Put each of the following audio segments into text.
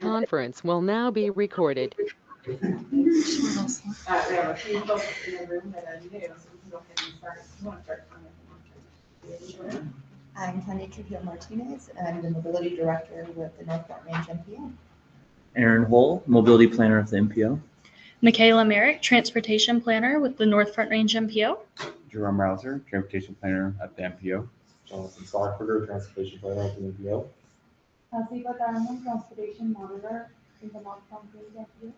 conference will now be recorded. We have a few folks in the room that are new, so we can go ahead and start. You want to start? I'm Tanya Trujillo Martinez, and I'm the Mobility Director with the North Front Range NPO. Aaron Hull, Mobility Planner of the NPO. Michaela Merrick, Transportation Planner with the North Front Range NPO. Jerome Rouser, Transportation Planner at the NPO. Jonathan Stockberger, Transportation Planner at the NPO. Siva Diamond, Transportation Monitor in the North Front Range NPO.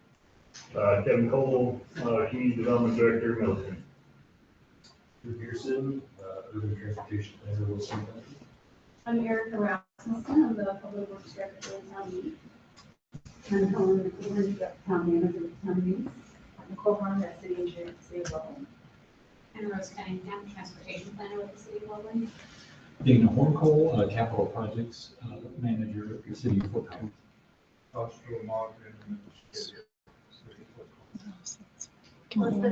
Kevin Cole, Community Development Director, Middleton. Drew Pearson, Urban Transportation Planner, Wilson County. I'm Erica Rasmussen, I'm the Public Works Director in Town Meeting. I'm Helen McEwen, Town Manager of Town Meeting. Nicole Hahn, at City Engineer, City of Loveland. And Rose Cunningham, Transportation Planner with the City of Loveland. Dana Horncole, Capital Projects Manager at the City of Fort Collins. Joshua Martin, Anyone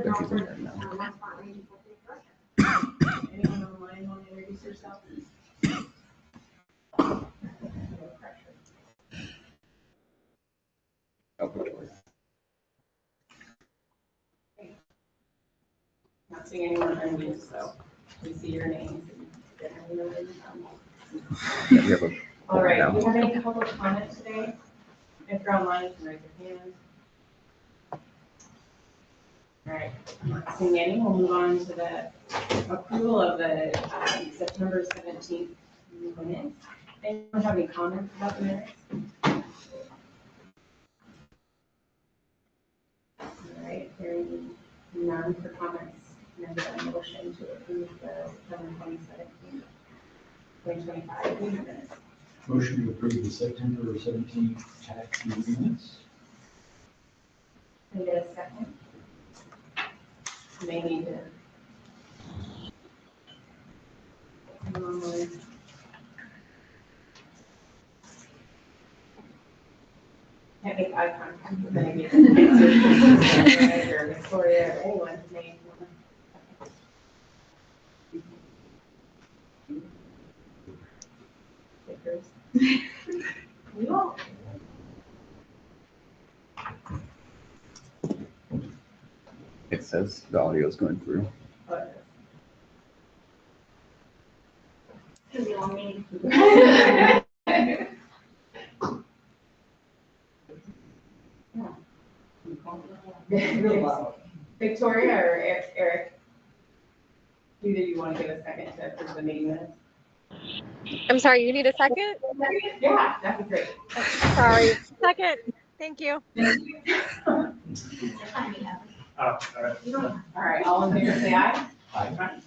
online want to introduce yourself? Not seeing anyone unmute, so we see your names. All right, do you have any public comment today? If you're online, you can raise your hand. All right, I'm not seeing any. We'll move on to the approval of the September 17th minutes. Anyone have any comments about the minutes? All right, hearing none for comments. And then a motion to approve the September 2017, 2025 minutes. Motion to approve the September 17th TAC minutes. Can I get a second? May need to. I think eye contact with maybe or Victoria or anyone's name. You all. It says the audio is going through. It's a long meeting. Victoria or Eric? Either you want to give a second to approve the meeting minutes? I'm sorry, you need a second? Yeah, that'd be great. Sorry. Second. Thank you. All right, all in favor say aye. Aye.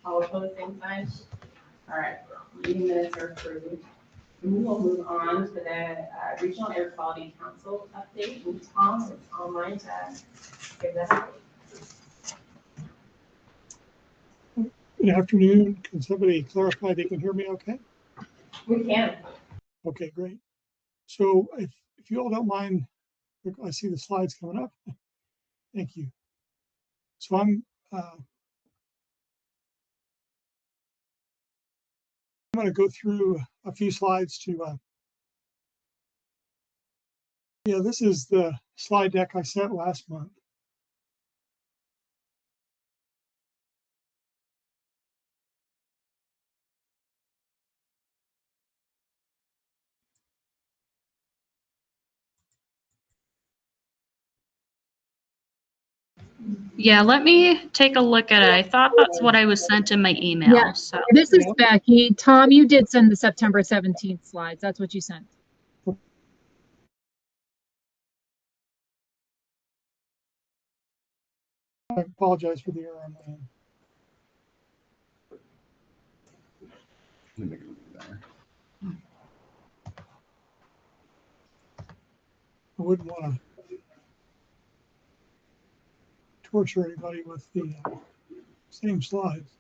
All opposed, same sign. All right, meeting minutes are approved. And we will move on to the Regional Air Quality Council update. And Tom is online to give that. Good afternoon. Can somebody clarify they can hear me okay? We can. Okay, great. So if you all don't mind, I see the slides coming up. Thank you. So I'm going to go through a few slides to, this is the slide deck I sent last month. Yeah, let me take a look at it. I thought that's what I was sent in my email. Yeah. So This is Becky. Tom, you did send the September 17th slides. That's what you sent. I apologize for the error on my end. Let me make it a little better. I wouldn't want to torture anybody with the same slides.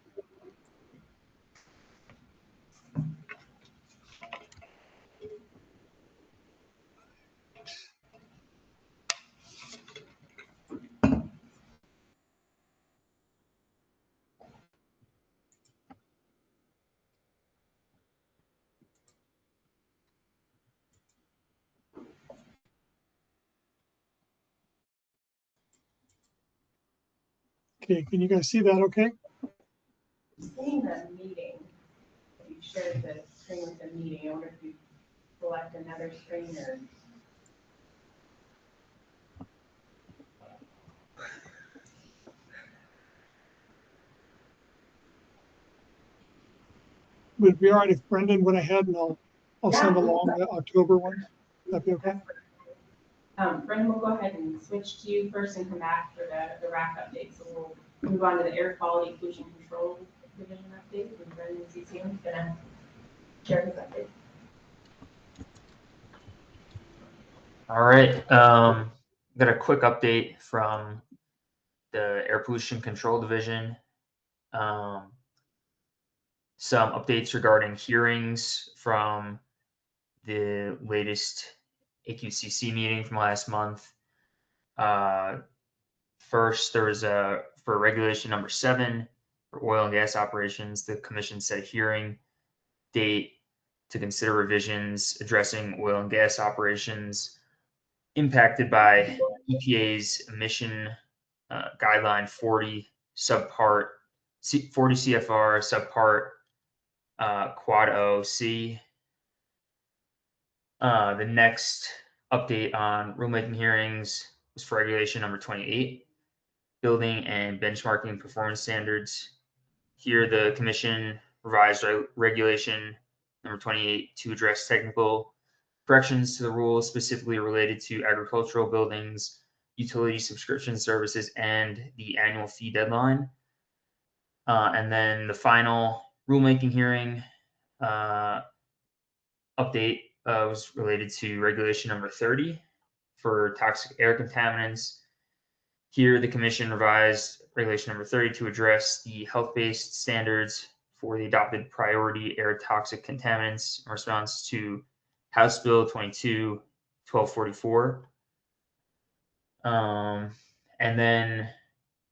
Okay, can you guys see that okay? Seeing the meeting, you shared the screen with the meeting, I wonder if you select another screen or. Would it be all right if Brendan went ahead and I'll send Yeah. along the October ones? That'd be okay? Brendan, we'll go ahead and switch to you first and come back for the RAC update. So we'll move on to the air quality pollution control division update. And Brendan CCM is gonna share his update. All right, got a quick update from the Air Pollution Control Division. Some updates regarding hearings from the latest AQCC meeting from last month. First, there was for regulation number 7 for oil and gas operations, the commission set a hearing date to consider revisions addressing oil and gas operations impacted by EPA's emission guideline 40 subpart 40 CFR subpart quad O C. The next update on rulemaking hearings was for regulation number 28, building and benchmarking performance standards. Here, the commission revised regulation number 28 to address technical corrections to the rules specifically related to agricultural buildings, utility subscription services, and the annual fee deadline. And then the final rulemaking hearing update was related to regulation number 30 for toxic air contaminants. Here, the commission revised regulation number 30 to address the health-based standards for the adopted priority air toxic contaminants in response to House Bill 22-1244. And then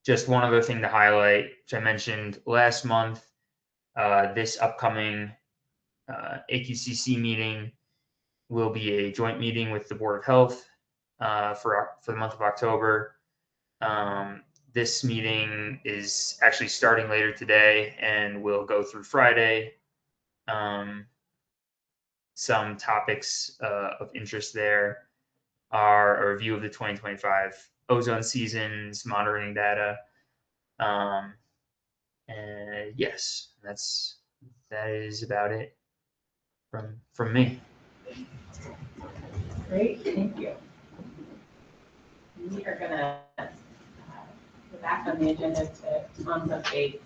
just one other thing to highlight, which I mentioned last month, this upcoming AQCC meeting will be a joint meeting with the Board of Health for the month of October. This meeting is actually starting later today and will go through Friday. Some topics of interest there are a review of the 2025 ozone seasons, monitoring data. And yes, that is about it from me. Great, thank you. We are gonna go back on the agenda to Tom's update.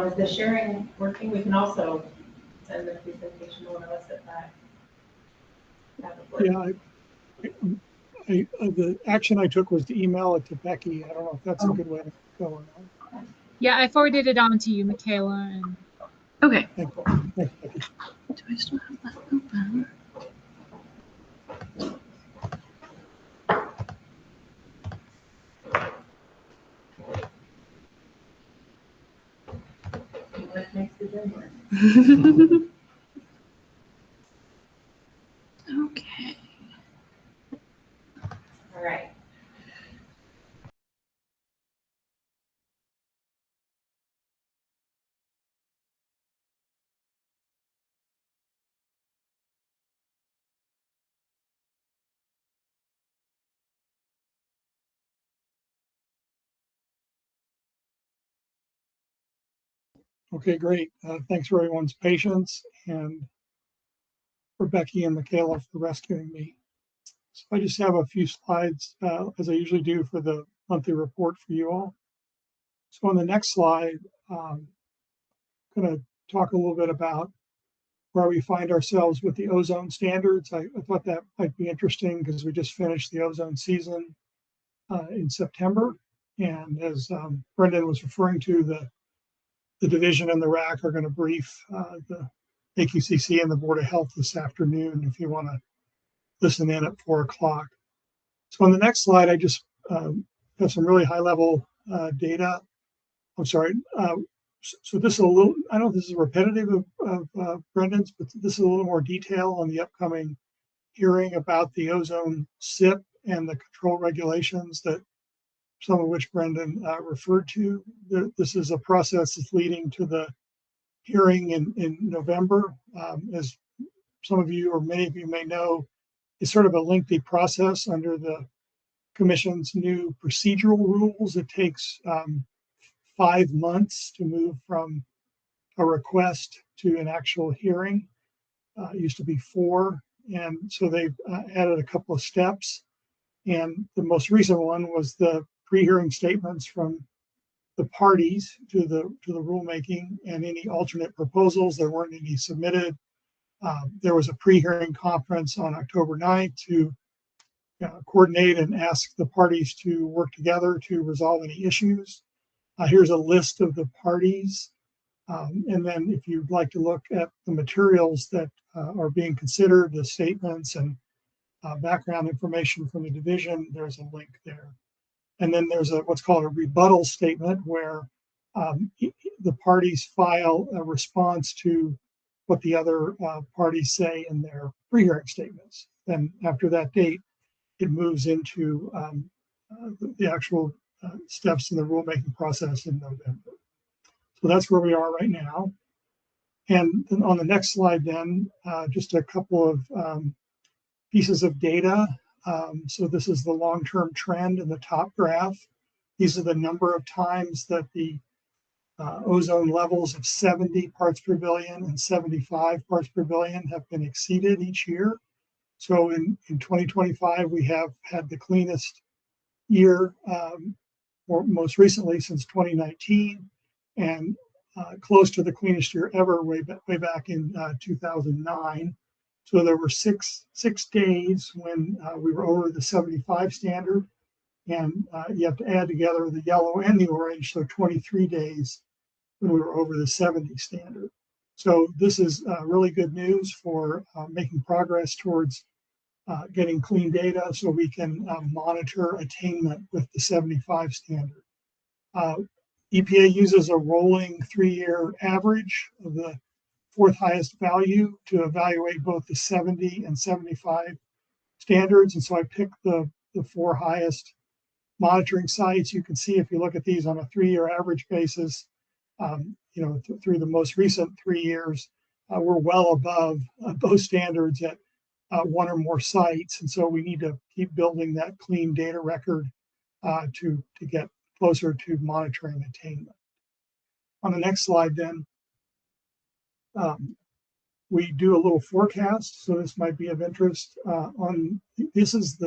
Is the sharing working? We can also send the presentation to one of us at that. Yeah, the action I took was to email it to Becky. I don't know if that's a good way to go or not. Yeah, I forwarded it on to you, Michaela. And Okay. Thanks, Becky. Do I still have that open? What makes the dream work? Okay. All right. Okay, great. Thanks for everyone's patience and for Becky and Michaela for rescuing me. So I just have a few slides, as I usually do for the monthly report for you all. So on the next slide, I'm going to talk a little bit about where we find ourselves with the ozone standards. I thought that might be interesting because we just finished the ozone season in September. And as Brendan was referring to, the division and the RAC are going to brief the AQCC and the Board of Health this afternoon if you want to listen in at 4 o'clock. So on the next slide, I just have some really high level data. I'm sorry, So this is a little, I don't know if this is repetitive of Brendan's, but this is a little more detail on the upcoming hearing about the ozone SIP and the control regulations that some of which Brendan referred to. This is a process that's leading to the hearing in November. As some of you or many of you may know, it's sort of a lengthy process under the Commission's new procedural rules. It takes 5 months to move from a request to an actual hearing. It used to be 4, and so they've added a couple of steps. And the most recent one was the pre-hearing statements from the parties to the rulemaking and any alternate proposals. There weren't any submitted. There was a pre-hearing conference on October 9th to coordinate and ask the parties to work together to resolve any issues. Here's a list of the parties. And then if you'd like to look at the materials that are being considered, the statements and background information from the division, there's a link there. And then there's what's called a rebuttal statement where the parties file a response to what the other parties say in their pre-hearing statements. Then after that date, it moves into the actual steps in the rulemaking process in November. So that's where we are right now. And then on the next slide then, just a couple of pieces of data. So this is the long-term trend in the top graph. These are the number of times that the ozone levels of 70 parts per billion and 75 parts per billion have been exceeded each year. So in 2025, we have had the cleanest year, or most recently since 2019, and close to the cleanest year ever way back in 2009. So there were six days when we were over the 75 standard, and you have to add together the yellow and the orange, so 23 days when we were over the 70 standard. So this is really good news for making progress towards getting clean data so we can monitor attainment with the 75 standard. EPA uses a rolling 3-year average of the 4th highest value to evaluate both the 70 and 75 standards. And so I picked the 4 highest monitoring sites. You can see if you look at these on a 3-year average basis, through the most recent 3 years, we're well above both standards at 1 or more sites. And so we need to keep building that clean data record to get closer to monitoring attainment. On the next slide then, we do a little forecast, so this might be of interest. This is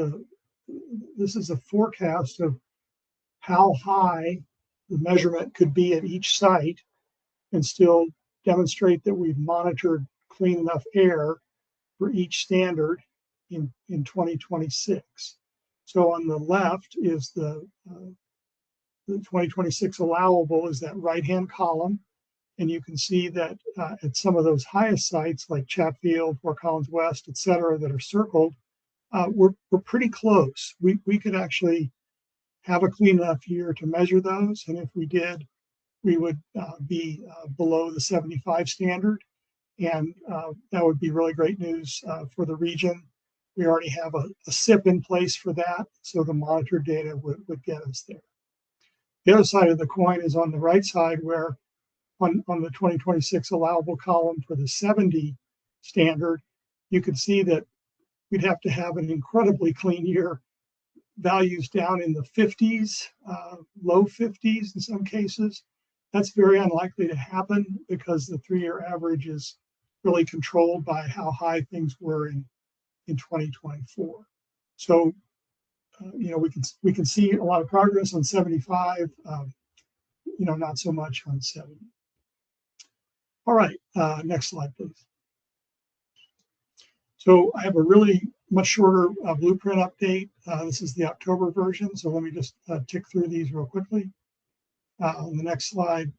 a forecast of how high the measurement could be at each site and still demonstrate that we've monitored clean enough air for each standard in 2026. So on the left is the 2026 allowable is that right-hand column. And you can see that at some of those highest sites like Chatfield, Fort Collins West, et cetera, that are circled, we're pretty close. We could actually have a clean enough year to measure those. And if we did, we would be below the 75 standard. And that would be really great news for the region. We already have a SIP in place for that, so the monitor data would get us there. The other side of the coin is on the right side, where on the 2026 allowable column for the 70 standard, you can see that we'd have to have an incredibly clean year, values down in the 50s, low 50s in some cases. That's very unlikely to happen because the 3-year average is really controlled by how high things were in 2024. So, we can see a lot of progress on 75, not so much on 70. All right, next slide, please. So I have a really much shorter blueprint update. This is the October version, so let me just tick through these real quickly. On the next slide,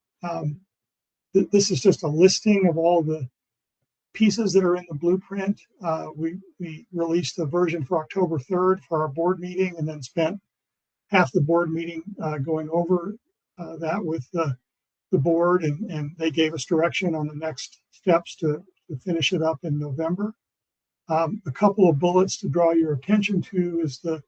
this is just a listing of all the pieces that are in the blueprint. We released the version for October 3rd for our board meeting, and then spent half the board meeting going over that with the the board, and they gave us direction on the next steps to finish it up in November. A couple of bullets to draw your attention to is the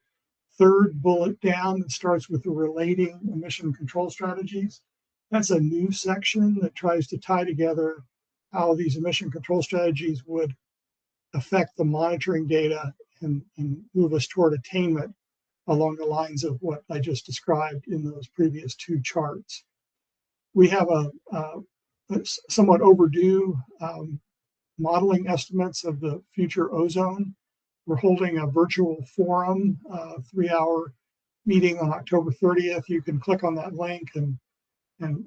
third bullet down that starts with the relating emission control strategies. That's a new section that tries to tie together how these emission control strategies would affect the monitoring data and move us toward attainment along the lines of what I just described in those previous two charts. We have a somewhat overdue modeling estimates of the future ozone. We're holding a virtual forum, 3-hour meeting on October 30th. You can click on that link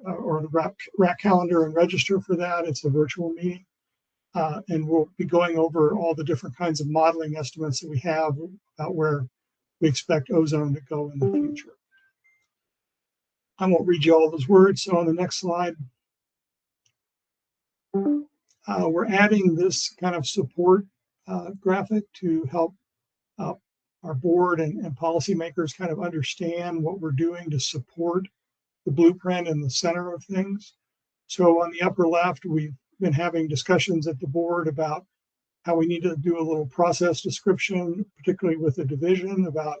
or the RAC calendar and register for that. It's a virtual meeting. And we'll be going over all the different kinds of modeling estimates that we have about where we expect ozone to go in the future. I won't read you all those words. So on the next slide, we're adding this kind of support graphic to help our board and policymakers kind of understand what we're doing to support the blueprint in the center of things. So on the upper left, we've been having discussions at the board about how we need to do a little process description, particularly with the division, about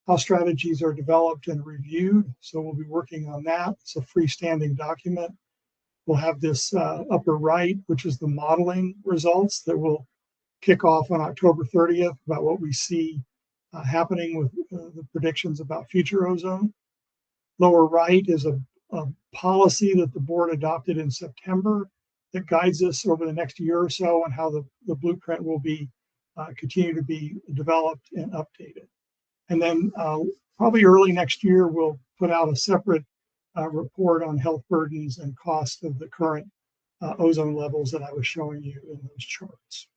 how strategies are developed and reviewed. So we'll be working on that. It's a freestanding document. We'll have this upper right, which is the modeling results that will kick off on October 30th about what we see happening with the predictions about future ozone. Lower right is a policy that the board adopted in September that guides us over the next year or so on how the blueprint will be continue to be developed and updated. And then probably early next year, we'll put out a separate report on health burdens and cost of the current ozone levels that I was showing you in those charts.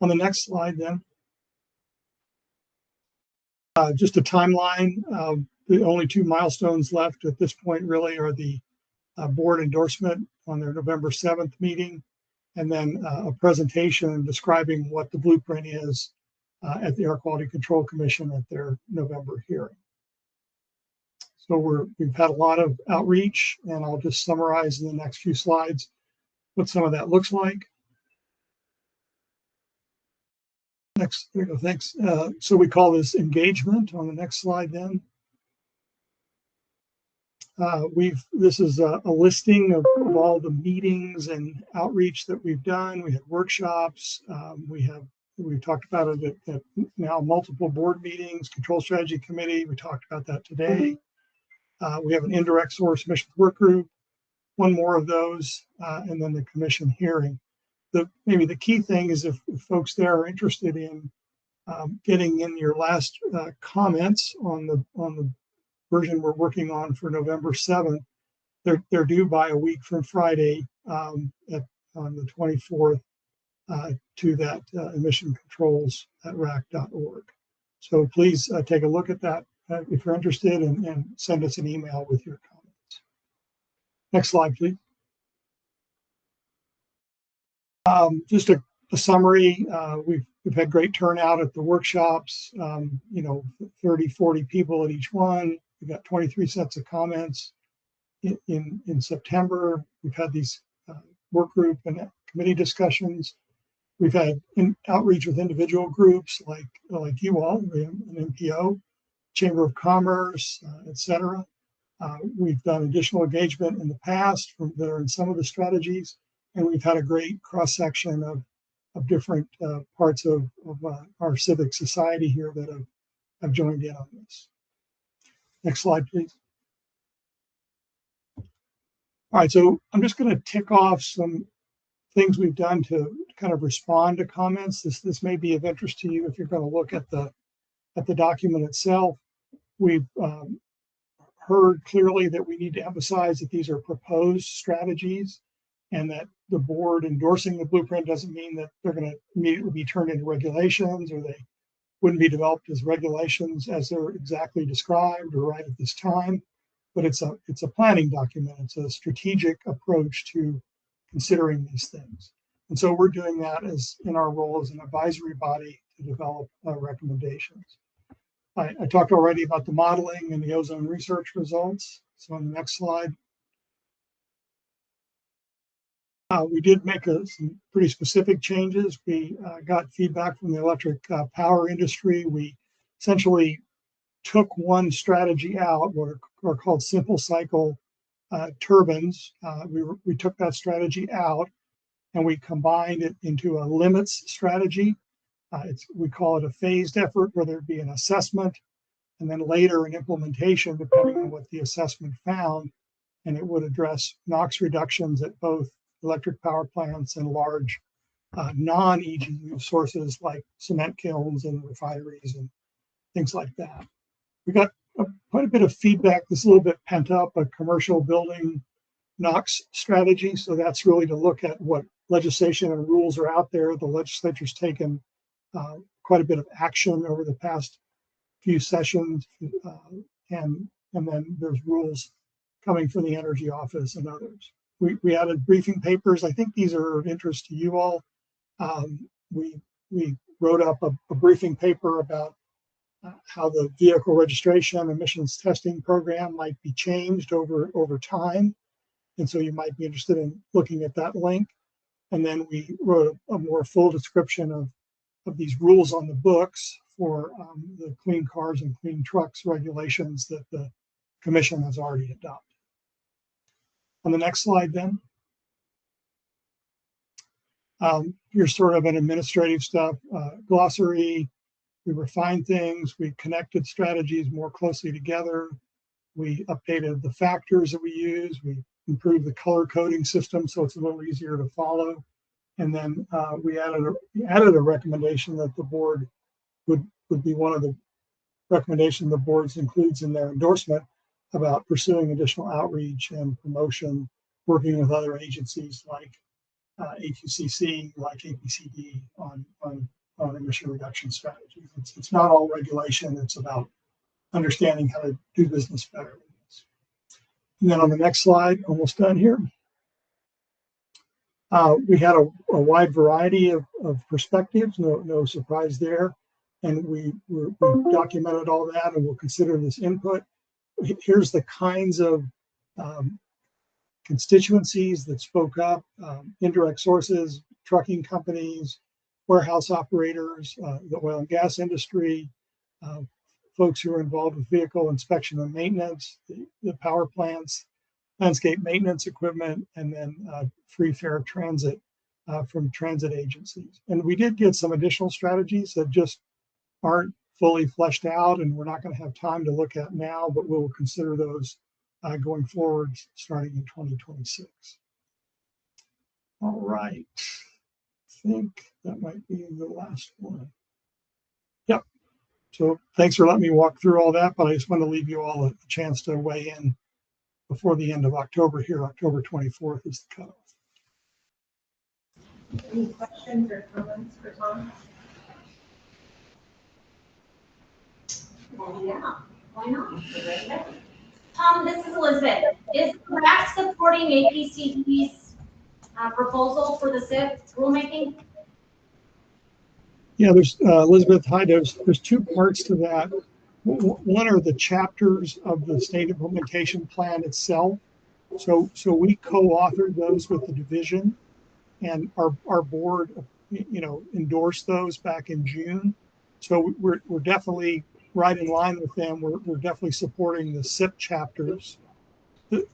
On the next slide then, just a timeline. The only two milestones left at this point really are the board endorsement on their November 7th meeting, and then a presentation describing what the blueprint is at the Air Quality Control Commission at their November hearing. So we've had a lot of outreach, and I'll just summarize in the next few slides what some of that looks like. Next, there you go, thanks. So we call this engagement on the next slide then. This is a listing of all the meetings and outreach that we've done. We had workshops. We've talked about it at now multiple board meetings, control strategy committee. We talked about that today. We have an indirect source emissions work group, one more of those, and then the commission hearing. Maybe the key thing is if folks there are interested in getting in your last comments on the version we're working on for November 7th, they're due by a week from Friday on the 24th to that emissioncontrols@rac.org. So please take a look at that if you're interested and send us an email with your comments. Next slide, please. Just a summary. We've had great turnout at the workshops, 30, 40 people at each one. We've got 23 sets of comments in September. We've had these work group and committee discussions. We've had outreach with individual groups like you all, an NPO, Chamber of Commerce, et cetera. We've done additional engagement in the past that are in some of the strategies, and we've had a great cross-section of different parts of our civic society here that have joined in on this. Next slide, please. All right, so I'm just going to tick off some things we've done to kind of respond to comments. This may be of interest to you if you're going to look at the document itself. We've heard clearly that we need to emphasize that these are proposed strategies, and that the board endorsing the blueprint doesn't mean that they're going to immediately be turned into regulations, or they wouldn't be developed as regulations as they're exactly described or right at this time. But it's a planning document. It's a strategic approach to considering these things. And so we're doing that as in our role as an advisory body to develop recommendations. I talked already about the modeling and the ozone research results. So on the next slide, We did make some pretty specific changes. We got feedback from the electric power industry. We essentially took one strategy out, what are called simple cycle turbines. We took that strategy out and we combined it into a limits strategy. We call it a phased effort, where there'd be an assessment and then later an implementation, depending on what the assessment found. And it would address NOx reductions at both electric power plants and large non-EGU sources like cement kilns and refineries and things like that. We got quite a bit of feedback. This is a little bit pent up, a commercial building NOx strategy. So that's really to look at what legislation and rules are out there. The legislature's taken quite a bit of action over the past few sessions, and then there's rules coming from the Energy Office and others. We added briefing papers. I think these are of interest to you all. We wrote up a briefing paper about how the vehicle registration emissions testing program might be changed over time. And so you might be interested in looking at that link. And then we wrote a more full description of these rules on the books for the clean cars and clean trucks regulations that the commission has already adopted. On the next slide then. Here's sort of an administrative stuff, glossary. We refined things, we connected strategies more closely together. We updated the factors that we use. We improved the color coding system so it's a little easier to follow. And then we added a recommendation that the board would be one of the recommendations the board includes in their endorsement about pursuing additional outreach and promotion, working with other agencies like AQCC, like APCD on emission reduction strategies. It's not all regulation, it's about understanding how to do business better. And then on the next slide, almost done here. We had a wide variety of perspectives, no surprise there. And we documented all that and we'll consider this input. Here's the kinds of constituencies that spoke up: indirect sources, trucking companies, warehouse operators, the oil and gas industry, folks who are involved with vehicle inspection and maintenance, the power plants, landscape maintenance equipment, and then free fare transit from transit agencies. And we did get some additional strategies that just aren't fully fleshed out and we're not going to have time to look at now, but we'll consider those going forward starting in 2026. All right, I think that might be the last one. Yep. So thanks for letting me walk through all that, but I just want to leave you all a chance to weigh in before the end of October here. October 24th is the cutoff. Any questions or comments for Tom? Well, yeah, why not? Tom, this is Elizabeth. Is CRAFT supporting APCD's proposal for the SIP rulemaking? Yeah, there's Elizabeth. Hi, there's two parts to that. One are the chapters of the state implementation plan itself. So we co-authored those with the division, and our board, endorsed those back in June. So we're definitely right in line with them. We're definitely supporting the SIP chapters.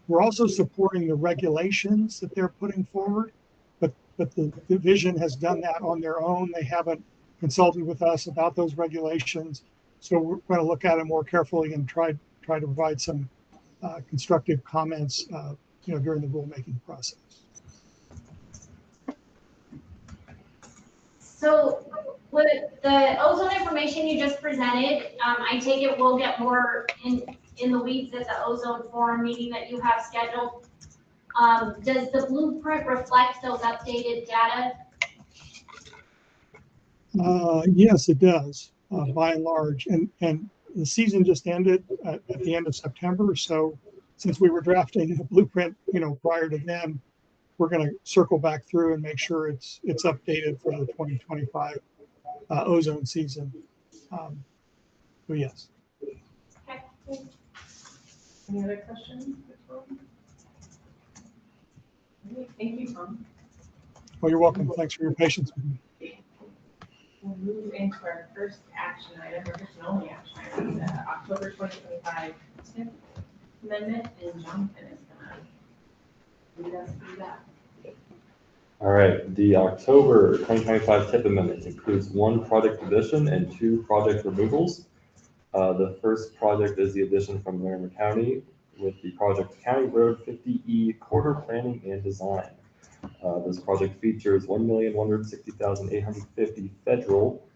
We're also supporting the regulations that they're putting forward, but the division has done that on their own. They haven't consulted with us about those regulations. So we're going to look at it more carefully and try to provide some constructive comments, during the rulemaking process. So with the ozone information you just presented, I take it we'll get more in the weeds at the ozone forum meeting that you have scheduled. Does the blueprint reflect those updated data? Yes, it does, by and large. And the season just ended at the end of September. So since we were drafting the blueprint, prior to then, we're going to circle back through and make sure it's updated for the 2025 ozone season. So yes. Okay. Any other questions for Tom? Thank you, Tom. Well, you're welcome. Thanks for your patience with me. We'll move into our first action item, or first and only action item, the October 2025 TIP amendment, and Jonathan is gonna lead us through that. All right, the October 2025 TIP amendment includes 1 project addition and 2 project removals. The first project is the addition from Larimer County with the project County Road 50E quarter planning and design. This project features $1,160,850 federal,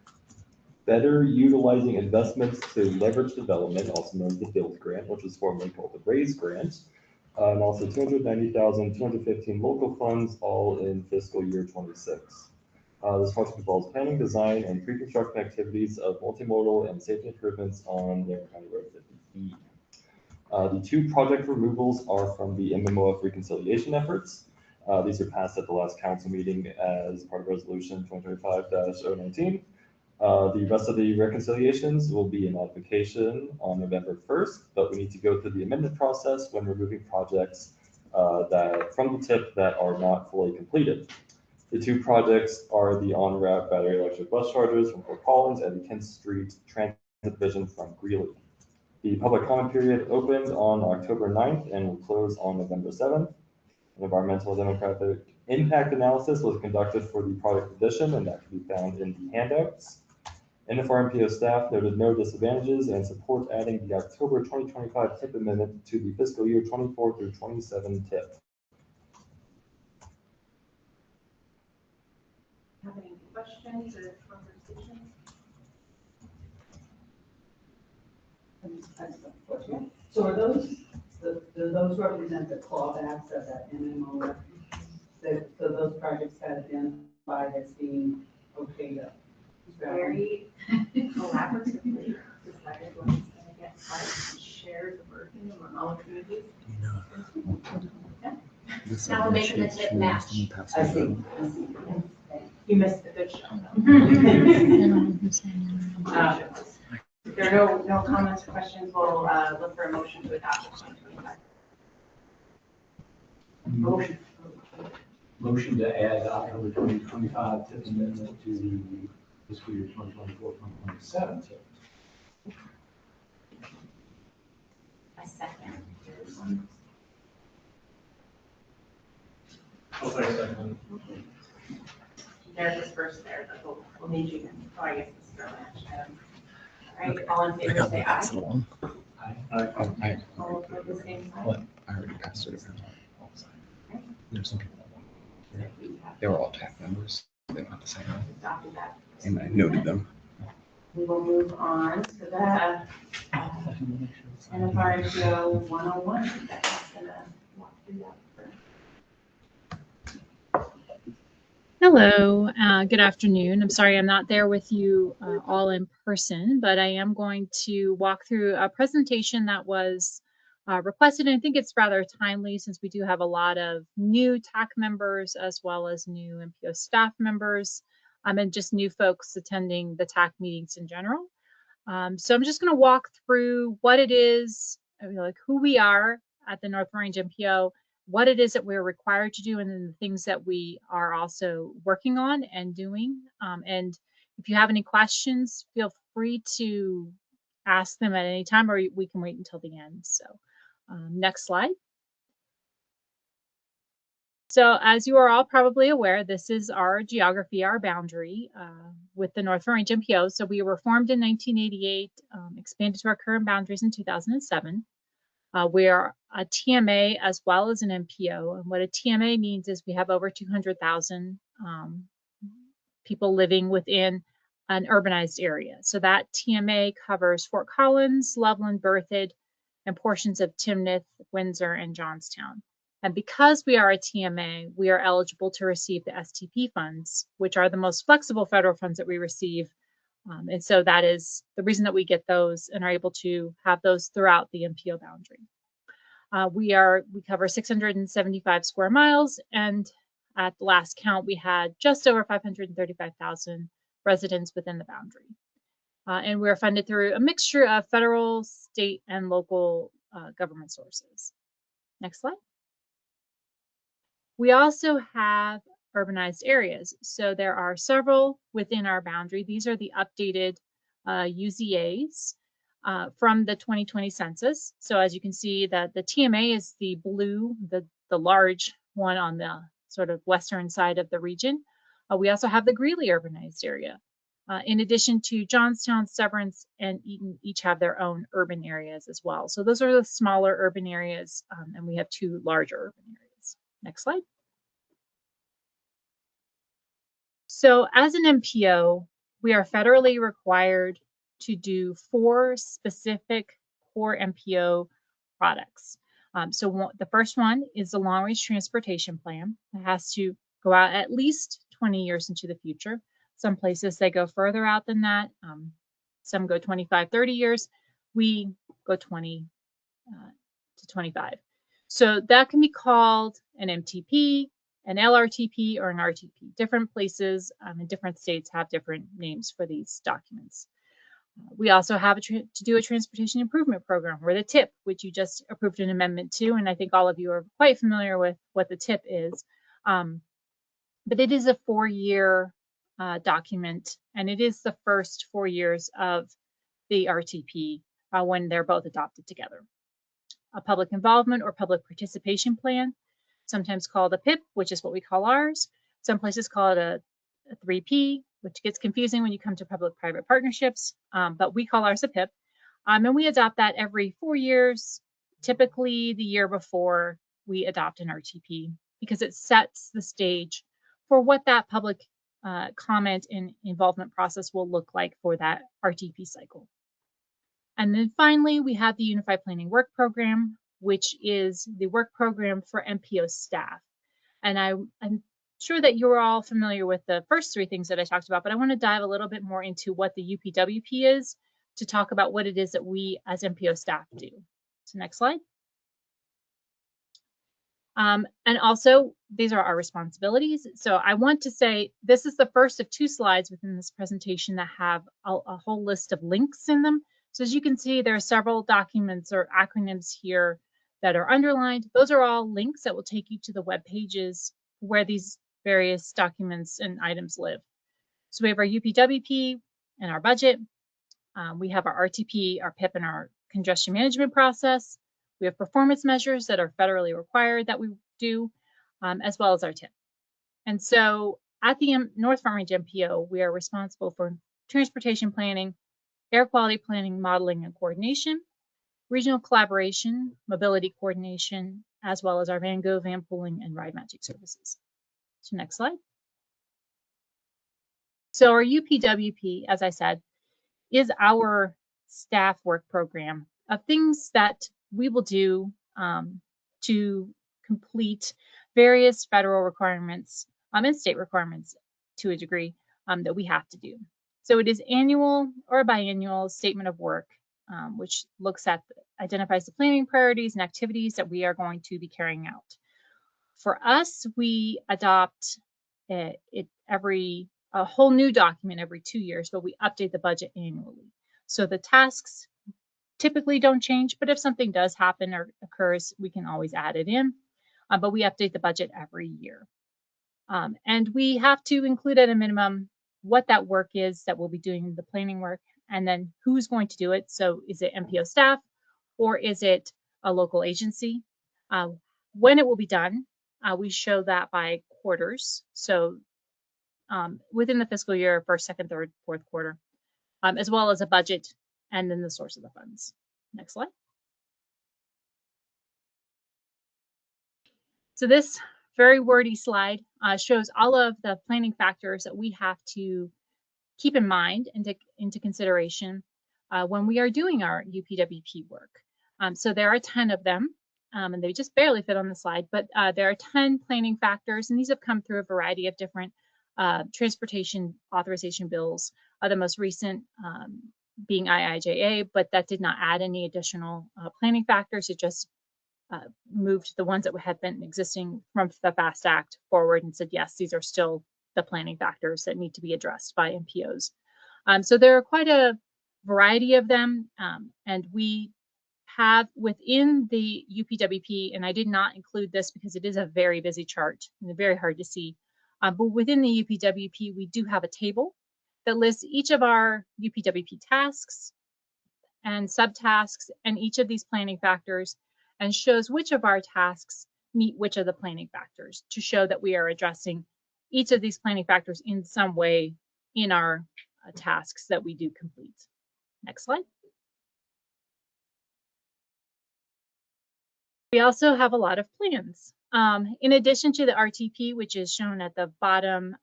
better utilizing investments to leverage development, also known as the BUILD grant, which was formerly called the RAISE grant, and also $290,215 local funds, all in fiscal year 26. This project involves planning, design, and pre-construction activities of multimodal and safety improvements on Larimer County Road 50E. The 2 project removals are from the MMOF reconciliation efforts. These are passed at the last council meeting as part of resolution 2025-019. The rest of the reconciliations will be in modification on November 1st, but we need to go through the amendment process when removing projects from the TIP that are not fully completed. The 2 projects are the on-route battery electric bus chargers from Fort Collins and the 10th Street Transit Vision from Greeley. The public comment period opened on October 9th and will close on November 7th. An environmental demographic impact analysis was conducted for the project addition, and that can be found in the handouts. NFRMPO staff noted no disadvantages and support adding the October 2025 TIP amendment to the fiscal year 24 through 27 TIP. Have any questions or conversations? So are those, do those represent the clawbacks of that MMO? So those projects have been identified as being okay to. Very collaboratively decided when it's gonna get five shares of burden among all communities. Now we're making the tip match. I see. You missed the good show. If there are no comments or questions, we'll look for a motion to adopt the 2025. Motion to add October 2025 TIP amendment to the fiscal year 2024-2027 TIP. A second. I'll say second. Derek was first there, but we'll need you then. Oh, I guess this is our action item. All right, all in favor, say aye. All opposed, the same sign. I already passed it around. There's some people that want. They were all TAC members. They don't have to sign on. Adopted that. And I noted them. We will move on to the NFRMPO 101. That's gonna walk through that first. Hello, good afternoon. I'm sorry I'm not there with you all in person, but I am going to walk through a presentation that was requested. And I think it's rather timely since we do have a lot of new TAC members as well as new MPO staff members and just new folks attending the TAC meetings in general. So I'm just going to walk through what it is, like who we are at the North Range MPO, what it is that we're required to do, and then the things that we are also working on and doing. And if you have any questions, feel free to ask them at any time, or we can wait until the end. So next slide. So as you are all probably aware, this is our geography, our boundary with the North Range MPO. So we were formed in 1988, expanded to our current boundaries in 2007. We are a TMA as well as an MPO. And what a TMA means is we have over 200,000 people living within an urbanized area. So that TMA covers Fort Collins, Loveland, Berthoud, and portions of Timnath, Windsor, and Johnstown. And because we are a TMA, we are eligible to receive the STP funds, which are the most flexible federal funds that we receive. And so that is the reason that we get those and are able to have those throughout the MPO boundary. We cover 675 square miles, and at the last count, we had just over 535,000 residents within the boundary. And we're funded through a mixture of federal, state, and local government sources. Next slide. We also have urbanized areas. So there are several within our boundary. These are the updated UZAs from the 2020 census. So as you can see, that the TMA is the blue, the large one on the sort of western side of the region. We also have the Greeley urbanized area. In addition to Johnstown, Severance, and Eaton each have their own urban areas as well. So those are the smaller urban areas, and we have 2 larger urban areas. Next slide. So as an MPO, we are federally required to do 4 specific core MPO products. The first one is the long range transportation plan. It has to go out at least 20 years into the future. Some places they go further out than that. Some go 25, 30 years. We go 20 to 25. So that can be called an MTP, an LRTP, or an RTP. Different places in different states have different names for these documents. We also have to do a transportation improvement program, or the TIP, which you just approved an amendment to, and I think all of you are quite familiar with what the TIP is. But it is a 4-year document, and it is the first 4 years of the RTP when they're both adopted together. A public involvement or public participation plan, sometimes called a PIP, which is what we call ours. Some places call it a 3P, which gets confusing when you come to public-private partnerships, but we call ours a PIP. And we adopt that every 4 years, typically the year before we adopt an RTP, because it sets the stage for what that public comment and involvement process will look like for that RTP cycle. And then finally, we have the Unified Planning Work Program, which is the work program for MPO staff. And I'm sure that you're all familiar with the first 3 things that I talked about, but I want to dive a little bit more into what the UPWP is to talk about what it is that we as MPO staff do. So next slide. And also, these are our responsibilities. So I want to say this is the first of 2 slides within this presentation that have a whole list of links in them. So as you can see, there are several documents or acronyms here that are underlined. Those are all links that will take you to the web pages where these various documents and items live. So we have our UPWP and our budget. We have our RTP, our PIP, and our congestion management process. We have performance measures that are federally required that we do, as well as our TIP. And so at the North Front Range MPO, we are responsible for transportation planning, air quality planning, modeling, and coordination, regional collaboration, mobility coordination, as well as our Van Go, van pooling, and ride magic services. So next slide. So our UPWP, as I said, is our staff work program of things that we will do to complete various federal requirements and state requirements to a degree that we have to do. So it is annual or biannual statement of work, which identifies the planning priorities and activities that we are going to be carrying out. For us, we adopt a whole new document every 2 years, but we update the budget annually. So the tasks typically don't change, but if something does happen or occurs, we can always add it in. But we update the budget every year. And we have to include at a minimum what that work is that we'll be doing the planning work, and then who's going to do it. So is it MPO staff or is it a local agency? When it will be done, we show that by quarters. So within the fiscal year, first, second, third, fourth quarter, as well as a budget and then the source of the funds. Next slide. So this very wordy slide shows all of the planning factors that we have to keep in mind and take into consideration when we are doing our UPWP work. So there are 10 of them, and they just barely fit on the slide, but there are 10 planning factors, and these have come through a variety of different transportation authorization bills. The most recent being IIJA, but that did not add any additional planning factors. It just moved the ones that had been existing from the FAST Act forward and said, yes, these are still the planning factors that need to be addressed by MPOs. So there are quite a variety of them, and we have within the UPWP, and I did not include this because it is a very busy chart and very hard to see, But within the UPWP, we do have a table that lists each of our UPWP tasks and subtasks and each of these planning factors, and shows which of our tasks meet which of the planning factors to show that we are addressing each of these planning factors in some way in our tasks that we do complete. Next slide. We also have a lot of plans. In addition to the RTP, which is shown at the bottom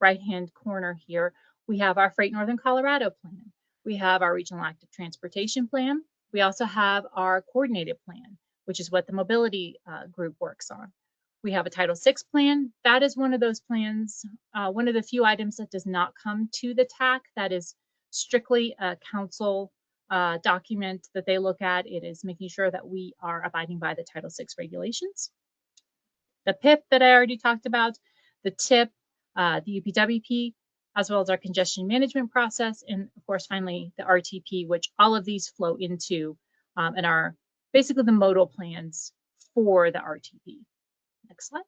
right-hand corner here, we have our Freight Northern Colorado plan. We have our Regional Active Transportation plan. We also have our coordinated plan, which is what the mobility group works on. We have a Title VI plan. That is one of those plans, one of the few items that does not come to the TAC. That is strictly a council document that they look at. It is making sure that we are abiding by the Title VI regulations. The PIP that I already talked about, the TIP, the UPWP, as well as our congestion management process, and of course, finally, the RTP, which all of these flow into and are basically the modal plans for the RTP. Next slide.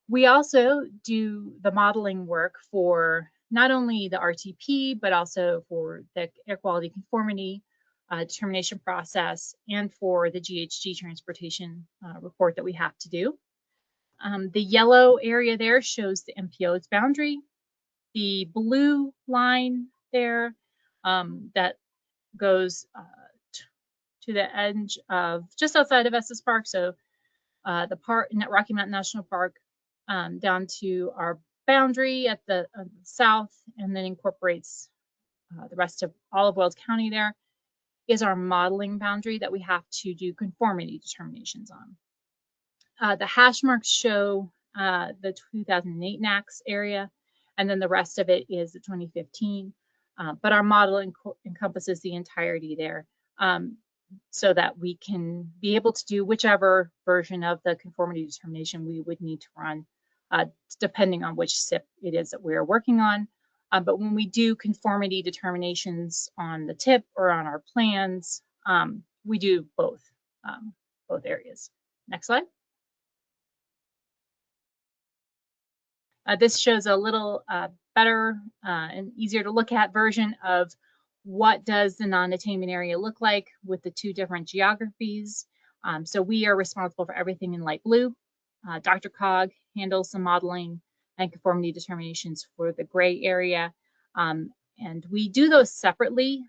We also do the modeling work for not only the RTP, but also for the air quality conformity determination process and for the GHG transportation report that we have to do. The yellow area there shows the MPO's boundary. The blue line there that goes to the edge of just outside of Estes Park, so the park, Rocky Mountain National Park, down to our boundary at the south, and then incorporates the rest of all of Weld County there, is our modeling boundary that we have to do conformity determinations on. The hash marks show the 2008 NACS area, and then the rest of it is the 2015. But our model encompasses the entirety there, so that we can be able to do whichever version of the conformity determination we would need to run, depending on which SIP it is that we're working on. But when we do conformity determinations on the TIP or on our plans, we do both areas. Next slide. This shows a little better and easier to look at version of what does the non-attainment area look like with the two different geographies. So we are responsible for everything in light blue. Dr. Cog handles some modeling and conformity determinations for the gray area. And we do those separately.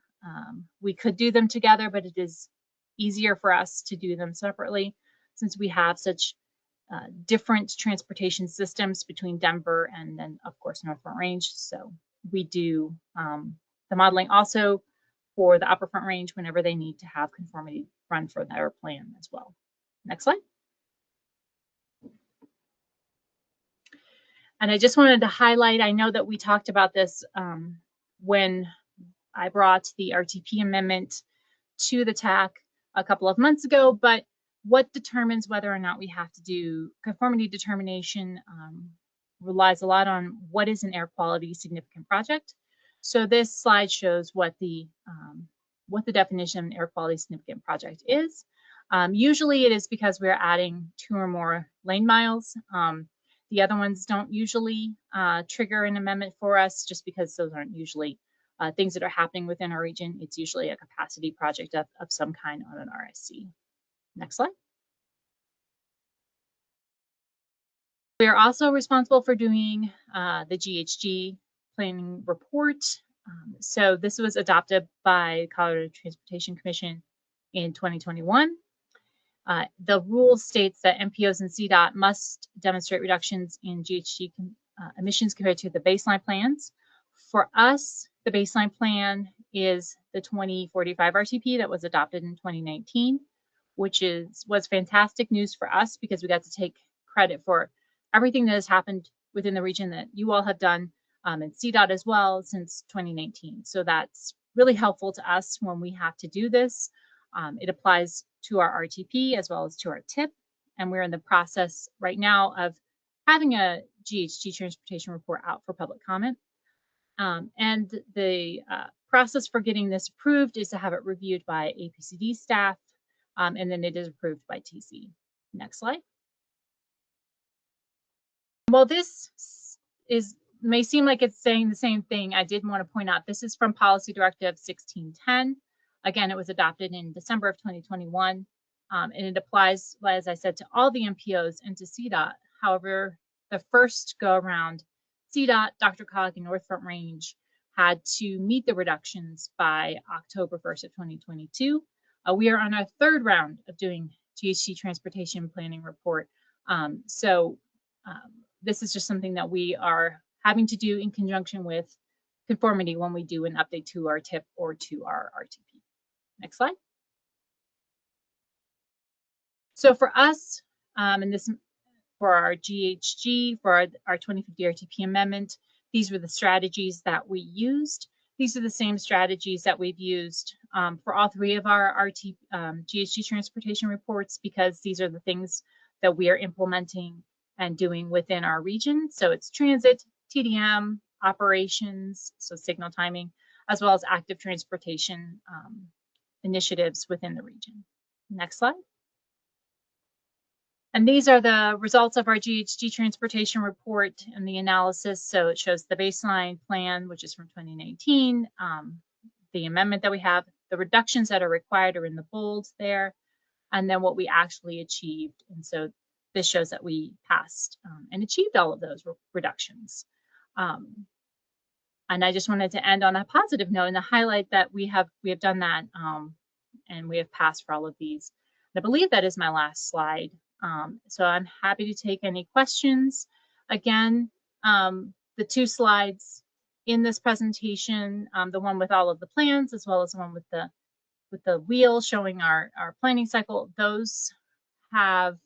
We could do them together, but it is easier for us to do them separately since we have such different transportation systems between Denver and then, of course, North Front Range. So we do the modeling also for the Upper Front Range whenever they need to have conformity run for their plan as well. Next slide. And I just wanted to highlight, I know that we talked about this when I brought the RTP amendment to the TAC a couple of months ago, but what determines whether or not we have to do conformity determination relies a lot on what is an air quality significant project. So this slide shows what the definition of an air quality significant project is. Usually it is because we're adding 2 or more lane miles. The other ones don't usually trigger an amendment for us just because those aren't usually things that are happening within our region. It's usually a capacity project of some kind on an RSC. Next slide. We are also responsible for doing the GHG planning report. So this was adopted by Colorado Transportation Commission in 2021. The rule states that MPOs and CDOT must demonstrate reductions in GHG emissions compared to the baseline plans. For us, the baseline plan is the 2045 RTP that was adopted in 2019, which was fantastic news for us because we got to take credit for everything that has happened within the region that you all have done, and CDOT as well since 2019. So that's really helpful to us when we have to do this. It applies to our RTP as well as to our TIP, and we're in the process right now of having a GHG transportation report out for public comment. And the process for getting this approved is to have it reviewed by APCD staff, and then it is approved by TC. Next slide. while this may seem like it's saying the same thing, I did want to point out this is from Policy Directive 1610. Again, it was adopted in December of 2021, and it applies, as I said, to all the MPOs and to CDOT. However, the first go around, CDOT, DRCOG, and North Front Range had to meet the reductions by October 1st of 2022. We are on our third round of doing GHG Transportation Planning Report. This is just something that we are having to do in conjunction with conformity when we do an update to our TIP or to our RTP. Next slide. So for us, and this for our GHG, for our 2050 RTP amendment, these were the strategies that we used. These are the same strategies that we've used for all three of our GHG transportation reports, because these are the things that we are implementing and doing within our region. So it's transit, TDM, operations, so signal timing, as well as active transportation initiatives within the region. Next slide. And these are the results of our GHG transportation report and the analysis. So it shows the baseline plan, which is from 2019, the amendment that we have, the reductions that are required are in the bold there, and then what we actually achieved. And so this shows that we passed and achieved all of those reductions. And I just wanted to end on a positive note and to highlight that we have done that and we have passed for all of these. And I believe that is my last slide. So I'm happy to take any questions. Again, the two slides in this presentation, the one with all of the plans, as well as the one with the wheel showing our planning cycle, those have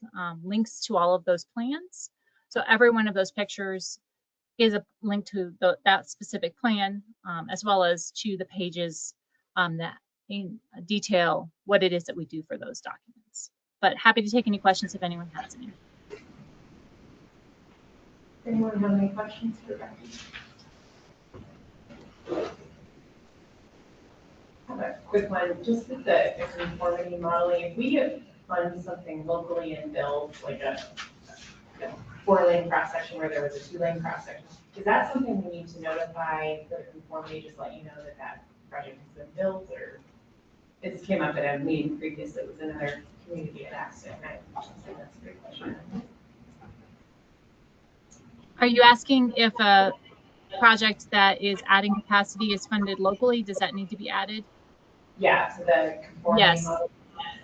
links to all of those plans. So every one of those pictures is a link to that specific plan, as well as to the pages that in detail what it is that we do for those documents. But happy to take any questions if anyone has any. Anyone have any questions for Becky? I have a quick one, just with the conformity modeling. If we fund something locally and build like a 4-lane cross section where there was a 2-lane cross section, is that something we need to notify the conformity, just let you know that that project has been built, or it came up at a meeting previously with another community had asked it, and I just think that's a great question. Are you asking if a project that is adding capacity is funded locally? Does that need to be added? Yeah, so the conformity model.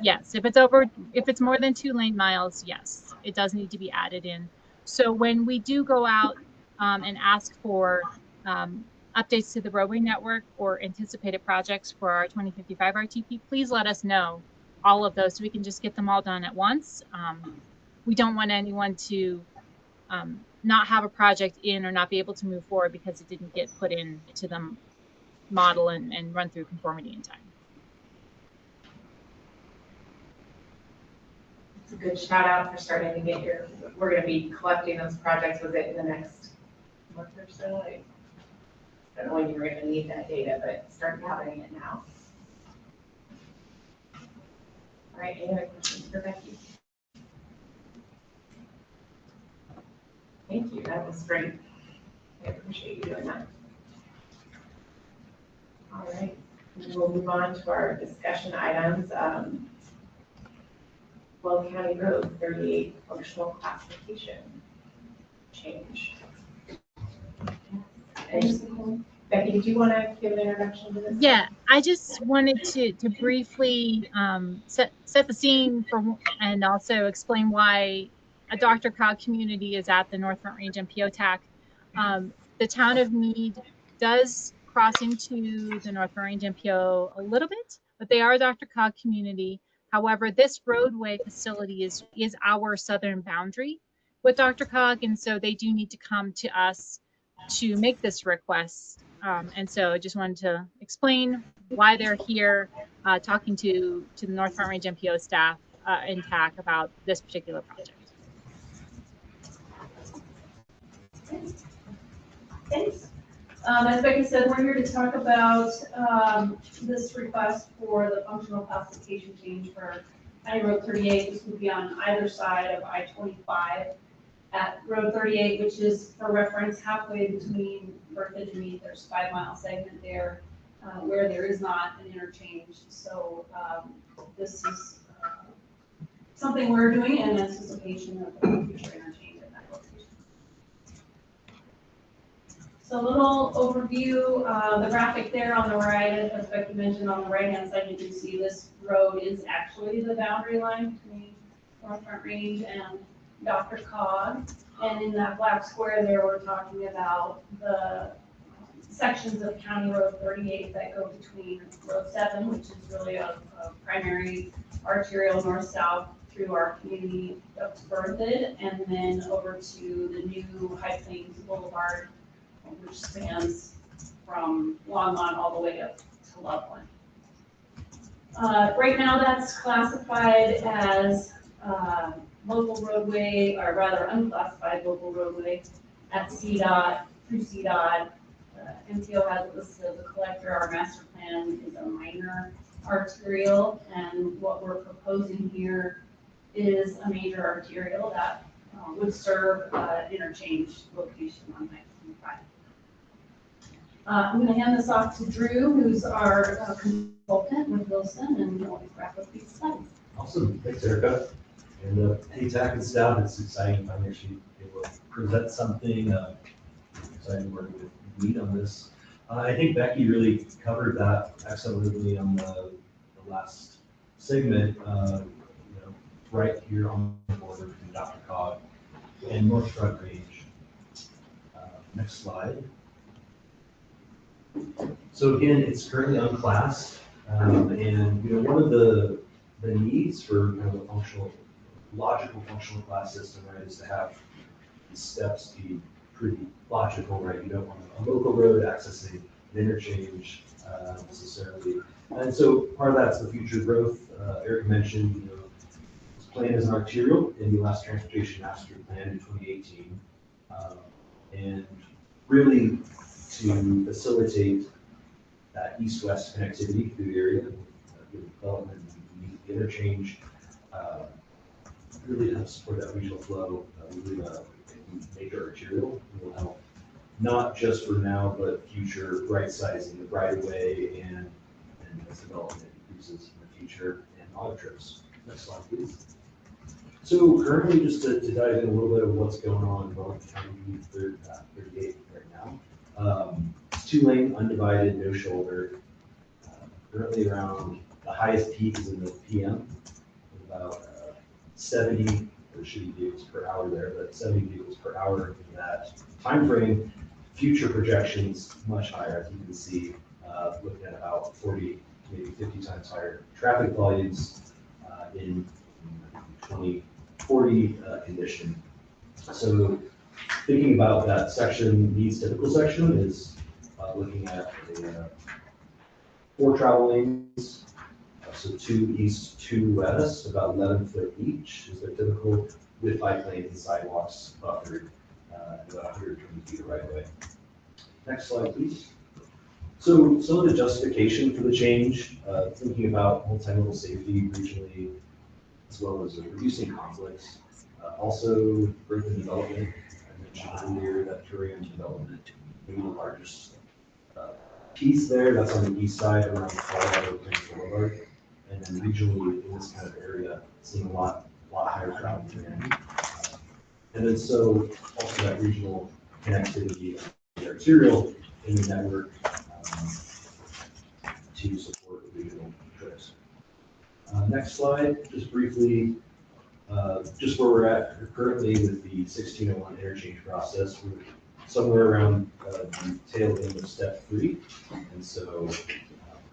Yes, if it's more than 2 lane miles, yes, it does need to be added in. So when we do go out and ask for updates to the roadway network or anticipated projects for our 2055 RTP, please let us know all of those so we can just get them all done at once. We don't want anyone to not have a project in or not be able to move forward because it didn't get put into the model and run through conformity in time. It's a good shout out for starting to get we're going to be collecting those projects with it in the next month or so. I don't know when you're going to need that data, but start gathering it now. All right, any other questions for Becky? Thank you, that was great. I appreciate you doing that. All right, we'll move on to our discussion items. Well, County Road 38 functional classification change. And Becky, did you want to give an introduction to this? Yeah, I just wanted to briefly set the scene and also explain why a DRCOG community is at the North Front Range MPO TAC. The town of Meade does cross into the North Front Range MPO a little bit, but they are a DRCOG community. However, this roadway facility is our southern boundary with DRCOG, and so they do need to come to us to make this request. And so I just wanted to explain why they're here talking to the North Front Range MPO staff in TAC about this particular project. Thanks. As Becky said, we're here to talk about this request for the functional classification change for County Road 38. This would be on either side of I-25. at Road 38, which is, for reference, halfway between Carthage and Meath. There's 5-mile segment there where there is not an interchange. So this is something we're doing in anticipation of a future interchange at that location. So a little overview, the graphic there on the right, as Becky mentioned, on the right-hand side, you can see this road is actually the boundary line between North Front Range and Dr. Cog. And in that black square there, we're talking about the sections of County Road 38 that go between Road 7, which is really a primary arterial north-south through our community up to Berthoud, and then over to the new High Plains Boulevard, which spans from Longmont all the way up to Loveland. Right now, that's classified as local roadway, or rather unclassified local roadway at CDOT, through CDOT. MPO has it listed as a collector. Our master plan is a minor arterial, and what we're proposing here is a major arterial that would serve interchange location on 925. I'm going to hand this off to Drew, who's our consultant with Wilson, and he'll wrap up these slides. Awesome, thanks Erica. And hey, TAC and staff, it's exciting. I'm actually able to present something. Excited to work with Mead on this. I think Becky really covered that excellently on the last segment. Right here on the border between Dr. Cog and North Front Range. Next slide. So again, it's currently unclassed, and one of the needs for kind of a logical functional class system, right, is to have the steps be pretty logical, right? You don't want a local road accessing an interchange necessarily, and so part of that's the future growth. Eric mentioned, this plan is an arterial in the last transportation master plan in 2018, and really to facilitate that east-west connectivity through the area, with development, the interchange, really to help support that regional flow. We believe a major arterial will help, not just for now, but future right sizing the right of way and as development increases in the future and auto trips. Next slide, please. So currently, just to dive in a little bit of what's going on in Wellington County 38 right now. It's 2-lane, undivided, no shoulder. Currently around the highest peak is in the PM, with about 70, there should be vehicles per hour there, but 70 vehicles per hour in that time frame. Future projections much higher, as you can see, looking at about 40, maybe 50 times higher traffic volumes in 2040 condition. So thinking about that section, Mead's typical section is looking at 4 travel lanes, so 2 east, 2 west, about 11 foot each is their typical, with bike lanes and sidewalks buffered, about 120 feet of right of way. Next slide, please. So some of the justification for the change, thinking about multimodal safety regionally, as well as reducing conflicts. Also, growth and development. I mentioned earlier that tourism development being the largest piece there. That's on the east side around Colorado Plains Boulevard. And then regionally in this kind of area, seeing a lot higher travel demand. And then so also that regional connectivity of the arterial in the network to support regional trips. Next slide, just briefly, just where we're at currently with the 1601 interchange process. We're somewhere around the tail end of step 3, and so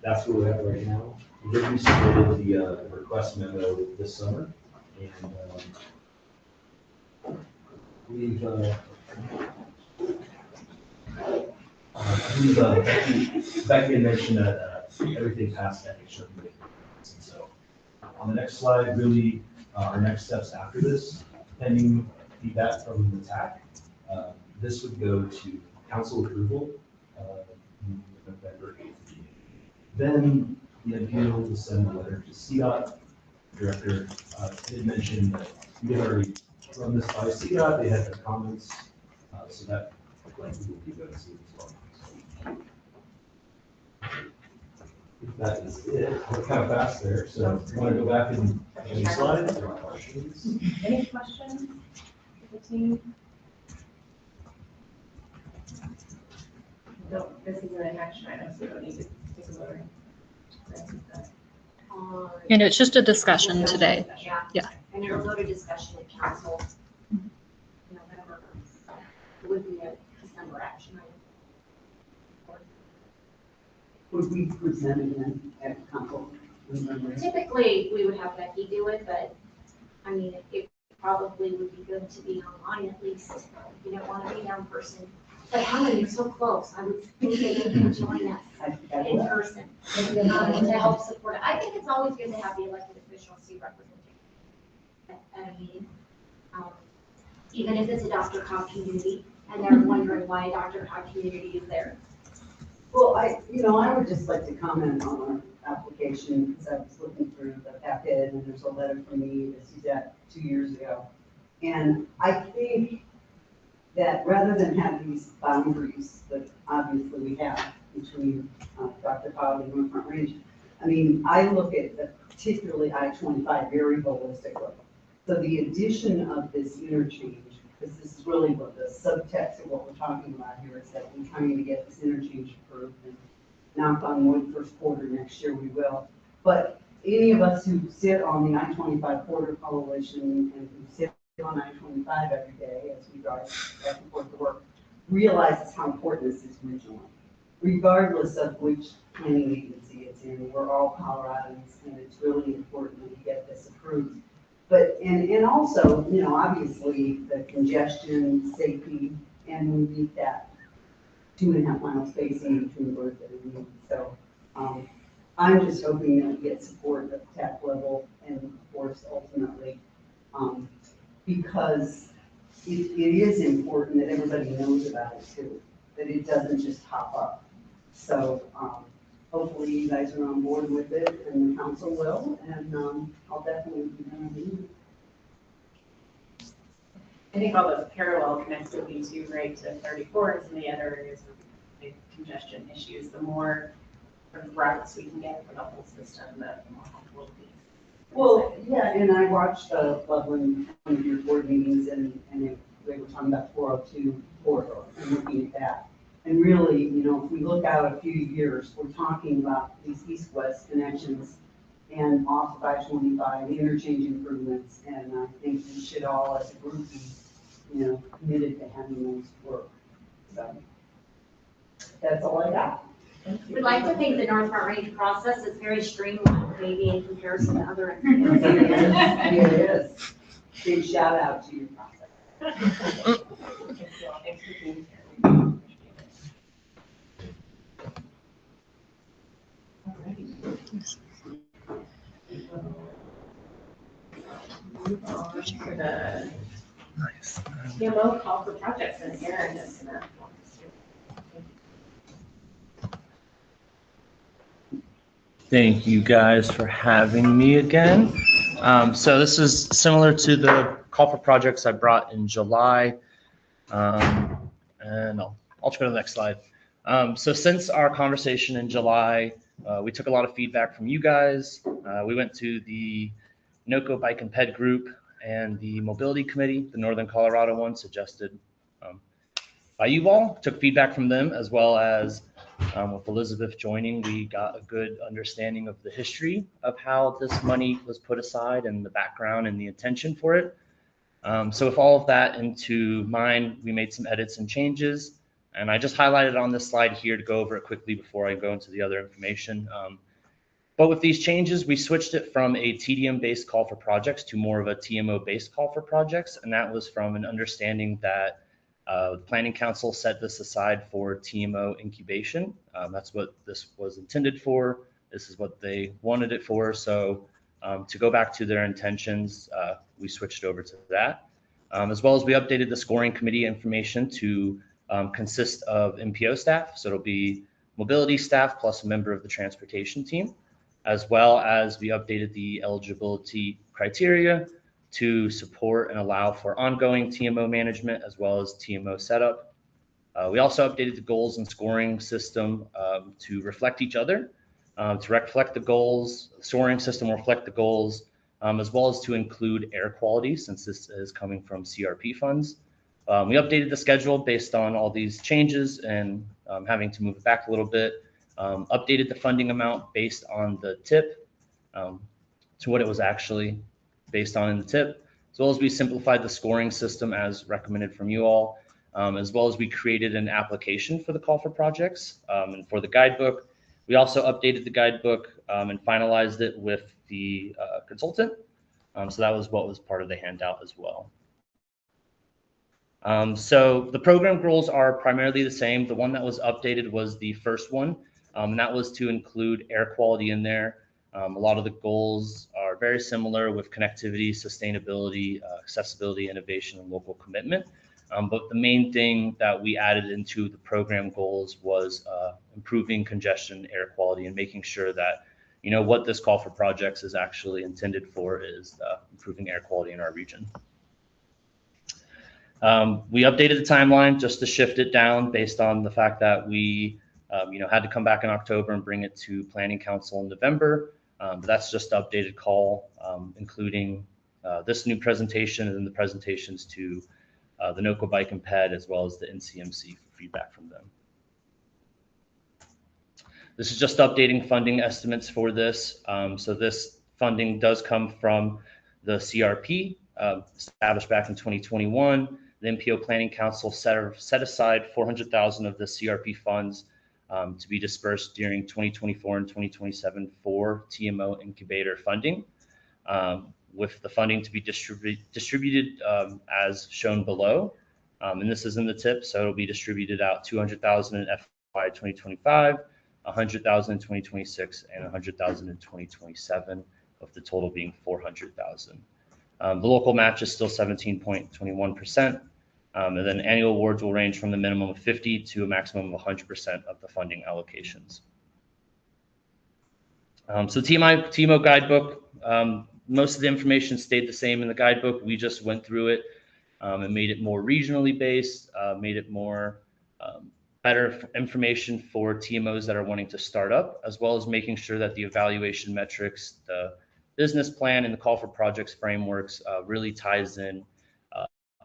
that's where we're at right now. We did resubmitted the request memo this summer, and Becky had mentioned that everything passed ethics review. And so on the next slide, really our next steps after this, pending feedback from the TAC, this would go to council approval November 8th. Then the NPO will send a letter to CDOT. Director did mention that we had already run this by CDOT, they had the comments, so that likely will be good to see as well. That is it. We're kind of fast there, so you want to go back and any slides or questions? Any questions for the team? No, this is an action item, so we don't need to take a vote. And it's just a discussion today. Yeah. And it'll go to discussion at council. November. It would be a December action item. Would we present again at council? Typically, we would have Becky do it, but I mean, it probably would be good to be online at least. If you don't want to be there in person. But Helen, you're so close. I would think that you could join us in person to help support it. I think it's always good to have the elected officials see representation at a meeting. Even if it's a Dr. Cobb community and they're wondering why a Dr. Cobb community is there. Well, I would just like to comment on our application, because I was looking through the packet, and there's a letter from me that she's at 2 years ago. And I think that rather than have these boundaries that obviously we have between Dr. Cobb and North Front Range, I mean, I look at particularly I-25 very holistically. So the addition of this interchange, because this is really what the subtext of what we're talking about here is that we're trying to get this interchange approved, and knock on wood, first quarter next year we will. But any of us who sit on the I-25 Corridor Coalition and who sit on I-25 every day as we drive back and forth to work realizes how important this is regionally. Regardless of which planning agency it's in, we're all Coloradans, and it's really important that we get this approved. But, and also, obviously the congestion, safety, and we meet that 2.5 mile spacing between birth and need. So I'm just hoping that we get support at the TAC level and of course ultimately, because it is important that everybody knows about it too, that it doesn't just pop up. So hopefully you guys are on board with it and the council will, and I'll definitely be doing it. I think all those parallel connectivity too, right, to 34 and the other areas of big congestion issues, the more routes we can get for the whole system, the more helpful it will be. Well, yeah, and I watched one of your board meetings and they were talking about 402 corridor and looking at that. And really, if we look out a few years, we're talking about these east-west connections and off of I-25, interchange improvements, and I think we should all, as a group, be, committed to having those work. So that's all I got. We'd like to think the North Front Range process is very streamlined, maybe in comparison to other entities. It is. Big shout out to your process. Thanks for being here. Move on to the TMO call for projects, and Aaron is gonna walk us through. Thank you guys for having me again. So this is similar to the call for projects I brought in July. And I'll go to the next slide. So since our conversation in July, we took a lot of feedback from you guys. We went to the NOCO Bike and Ped group and the Mobility Committee, the Northern Colorado one suggested by you all, took feedback from them, as well as with Elizabeth joining, we got a good understanding of the history of how this money was put aside and the background and the intention for it. So with all of that into mind, we made some edits and changes, and I just highlighted on this slide here to go over it quickly before I go into the other information. But with these changes, we switched it from a TDM-based call for projects to more of a TMO-based call for projects, and that was from an understanding that the Planning Council set this aside for TMO incubation. That's what this was intended for. This is what they wanted it for. So to go back to their intentions, we switched over to that. As well as we updated the scoring committee information to consist of MPO staff. So it'll be mobility staff plus a member of the transportation team, as well as we updated the eligibility criteria to support and allow for ongoing TMO management as well as TMO setup. We also updated the goals and scoring system to reflect each other, to reflect the goals. The scoring system will reflect the goals, as well as to include air quality, since this is coming from CRP funds. We updated the schedule based on all these changes and having to move it back a little bit. Updated the funding amount based on the tip to what it was actually based on in the tip, as well as we simplified the scoring system as recommended from you all, as well as we created an application for the call for projects and for the guidebook. We also updated the guidebook and finalized it with the consultant. So that was what was part of the handout as well. So the program goals are primarily the same. The one that was updated was the first one, and that was to include air quality in there. A lot of the goals are very similar with connectivity, sustainability, accessibility, innovation, and local commitment. But the main thing that we added into the program goals was improving congestion, air quality, and making sure that, you know, what this call for projects is actually intended for is improving air quality in our region. We updated the timeline just to shift it down based on the fact that we, you know, had to come back in October and bring it to Planning Council in November. But that's just an updated call, including this new presentation and then the presentations to the NOCO Bike and PED, as well as the NCMC for feedback from them. This is just updating funding estimates for this. So this funding does come from the CRP, established back in 2021. The NPO Planning Council set aside $400,000 of the CRP funds to be dispersed during 2024 and 2027 for TMO incubator funding, with the funding to be distributed as shown below. And this is in the tip, so it'll be distributed out $200,000 in FY 2025, $100,000 in 2026, and $100,000 in 2027, of the total being $400,000. The local match is still 17.21%. And then annual awards will range from the minimum of 50 to a maximum of 100% of the funding allocations. So TMO guidebook, most of the information stayed the same in the guidebook. We just went through it and made it more regionally based, made it more better information for TMOs that are wanting to start up, as well as making sure that the evaluation metrics, the business plan, and the call for projects frameworks really ties in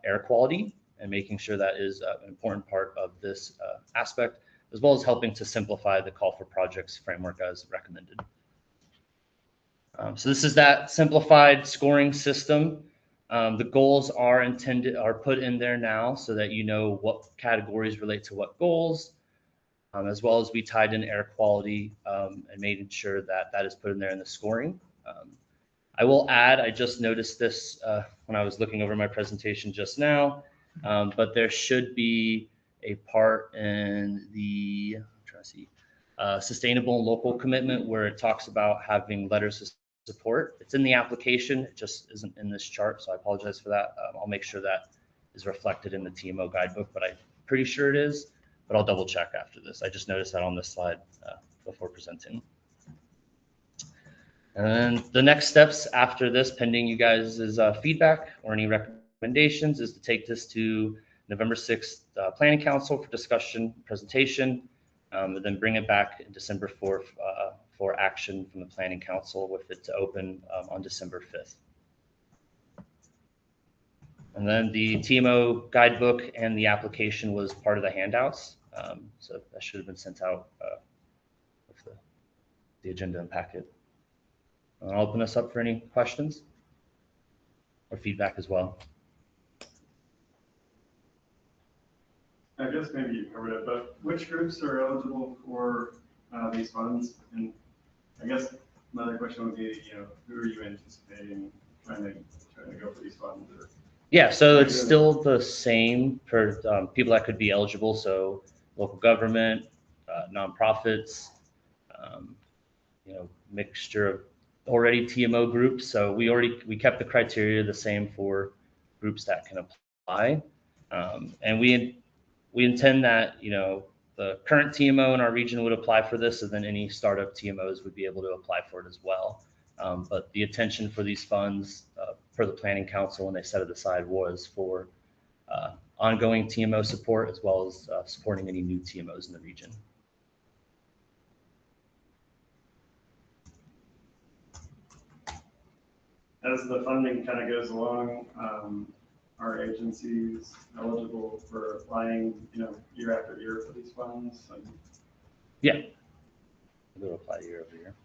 air quality, and making sure that is an important part of this aspect, as well as helping to simplify the call for projects framework as recommended. So this is that simplified scoring system. The goals are put in there now so that you know what categories relate to what goals, as well as we tied in air quality and making sure that that is put in there in the scoring. I will add, I just noticed this when I was looking over my presentation just now, but there should be a part in the, I'm trying to see, sustainable and local commitment where it talks about having letters of support. It's in the application, it just isn't in this chart, so I apologize for that. I'll make sure that is reflected in the TMO guidebook, but I'm pretty sure it is, but I'll double check after this. I just noticed that on this slide before presenting. And then the next steps after this, pending you guys' feedback or any recommendations, is to take this to November 6th Planning Council for discussion, presentation, and then bring it back in December 4th for action from the Planning Council, with it to open on December 5th. And then the TMO guidebook and the application was part of the handouts. So that should have been sent out with the agenda and packet. I'll open this up for any questions or feedback as well. I guess maybe you covered it, but which groups are eligible for these funds? And I guess another question would be, you know, who are you anticipating trying to go for these funds? Or yeah, so it's still the same for people that could be eligible. So local government, nonprofits, you know, mixture of already TMO groups. So we kept the criteria the same for groups that can apply. And we intend that, you know, the current TMO in our region would apply for this, and then any startup TMOs would be able to apply for it as well. But the intention for these funds per the Planning Council when they set it aside was for ongoing TMO support as well as supporting any new TMOs in the region. As the funding kind of goes along, are agencies eligible for applying, year after year for these funds? Yeah, they'll apply year over year.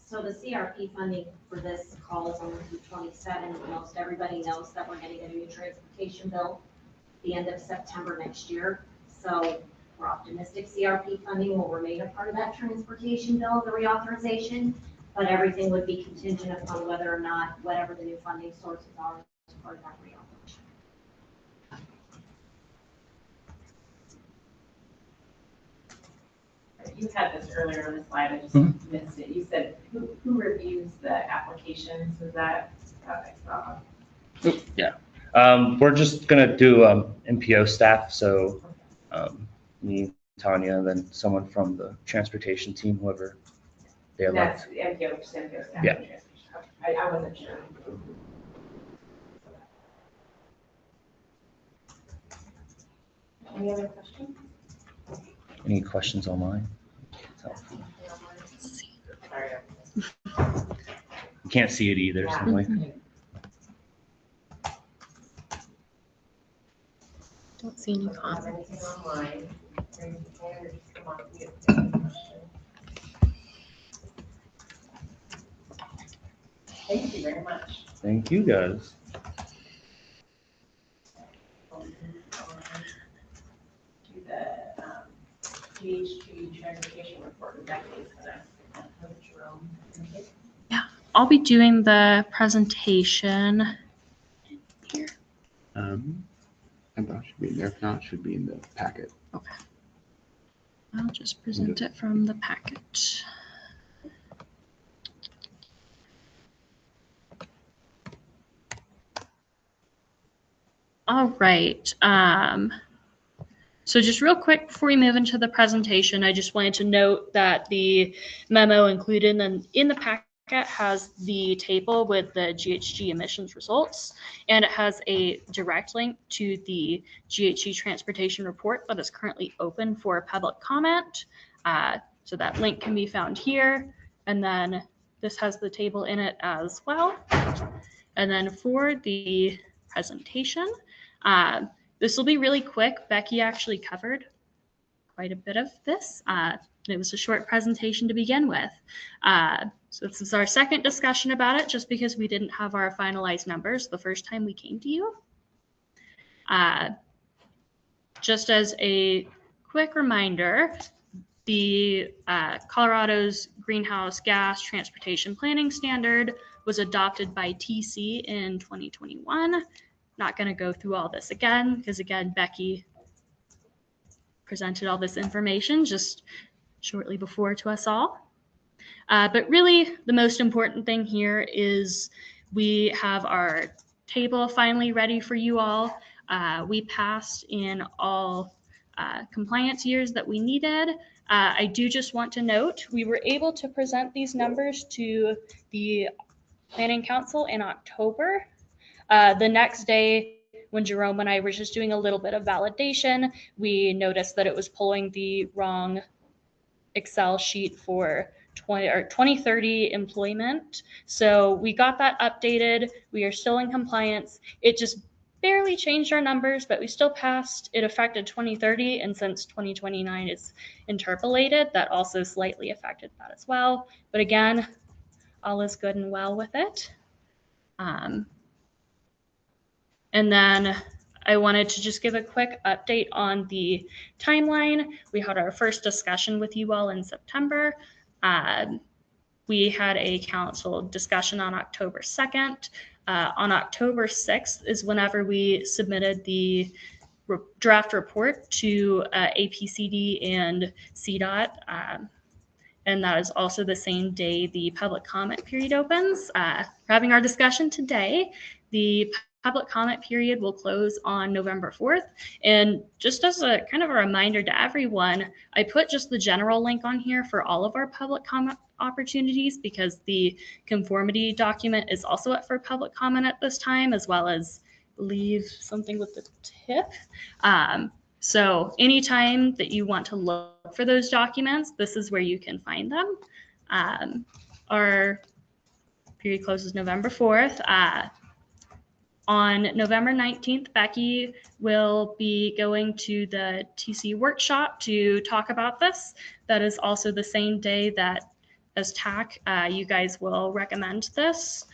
So the CRP funding for this calls on through 27. Most everybody knows that we're getting a new transportation bill the end of September next year. So we're optimistic CRP funding will remain a part of that transportation bill, the reauthorization, but everything would be contingent upon whether or not whatever the new funding sources are as part of that reauthorization. You had this earlier on the slide, I just missed it. You said, who reviews the applications? Is that, Yeah. We're just going to do NPO staff. So me, Tanya, and then someone from the transportation team, whoever they elect. that's the NPO staff. Yeah. I wasn't sure. Any other questions? Any questions online? Sorry. You can't see it either. Yeah. So like, Don't see any comments. Anything online? Raise your hand or just come up and get a question. Thank you very much. thank you guys. Do the GHG transportation report in decades for us. Jerome. I'll be doing the presentation here. I thought it should be in there. If not, it should be in the packet. Okay. I'll just present it from the packet. All right. So just real quick before we move into the presentation, I just wanted to note that the memo included in the packet has the table with the GHG emissions results, and it has a direct link to the GHG transportation report that is currently open for public comment. So that link can be found here, and then this has the table in it as well. And then for the presentation, this will be really quick. Becky actually covered quite a bit of this. It was a short presentation to begin with. So this is our second discussion about it, just because we didn't have our finalized numbers the first time we came to you. Just as a quick reminder, the Colorado's Greenhouse Gas Transportation Planning Standard was adopted by TC in 2021. Not going to go through all this again, because again, Becky presented all this information just shortly before to us all. But really, the most important thing here is we have our table finally ready for you all. We passed in all compliance years that we needed. I do just want to note, we were able to present these numbers to the Planning Council in October. The next day, when Jerome and I were just doing a little bit of validation, we noticed that it was pulling the wrong Excel sheet for 2030 employment. So we got that updated. We are still in compliance. It just barely changed our numbers, but we still passed. It affected 2030, and since 2029 is interpolated, that also slightly affected that as well. But again, all is good and well with it. And then I wanted to just give a quick update on the timeline. We had our first discussion with you all in September. We had a council discussion on October 2nd. On October 6th is whenever we submitted the draft report to APCD and CDOT. And that is also the same day the public comment period opens. We're having our discussion today. The public comment period will close on November 4th. And just as a kind of a reminder to everyone, I put just the general link on here for all of our public comment opportunities because the conformity document is also up for public comment at this time, as well as leave something with the tip. So anytime that you want to look for those documents, this is where you can find them. Our period closes November 4th. On November 19th, Becky will be going to the TC workshop to talk about this. That is also the same day that as TAC, you guys will recommend this.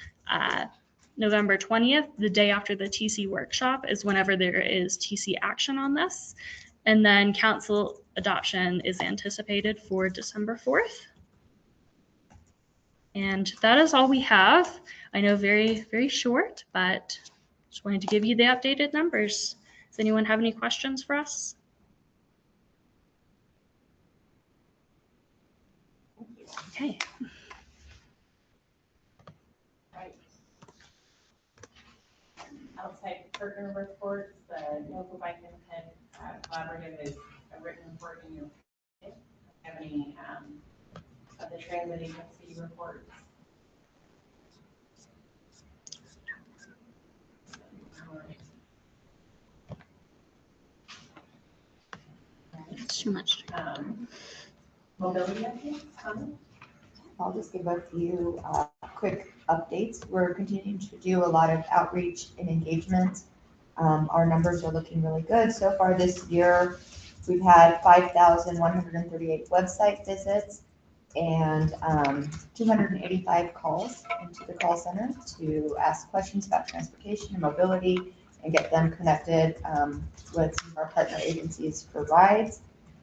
November 20th, the day after the TC workshop, is whenever there is TC action on this. And then council adoption is anticipated for December 4th. And that is all we have. I know very, very short, but just wanted to give you the updated numbers. Does anyone have any questions for us? Okay. Right. Outside partner reports, the local bike and ped collaborative is a written report in your packet. Have any of the transit agency reports? It's too much. Mobility updates, comments? I'll just give a few quick updates. We're continuing to do a lot of outreach and engagement. Our numbers are looking really good. So far this year, we've had 5,138 website visits and 285 calls into the call center to ask questions about transportation and mobility and get them connected with some of our partner agencies for rides.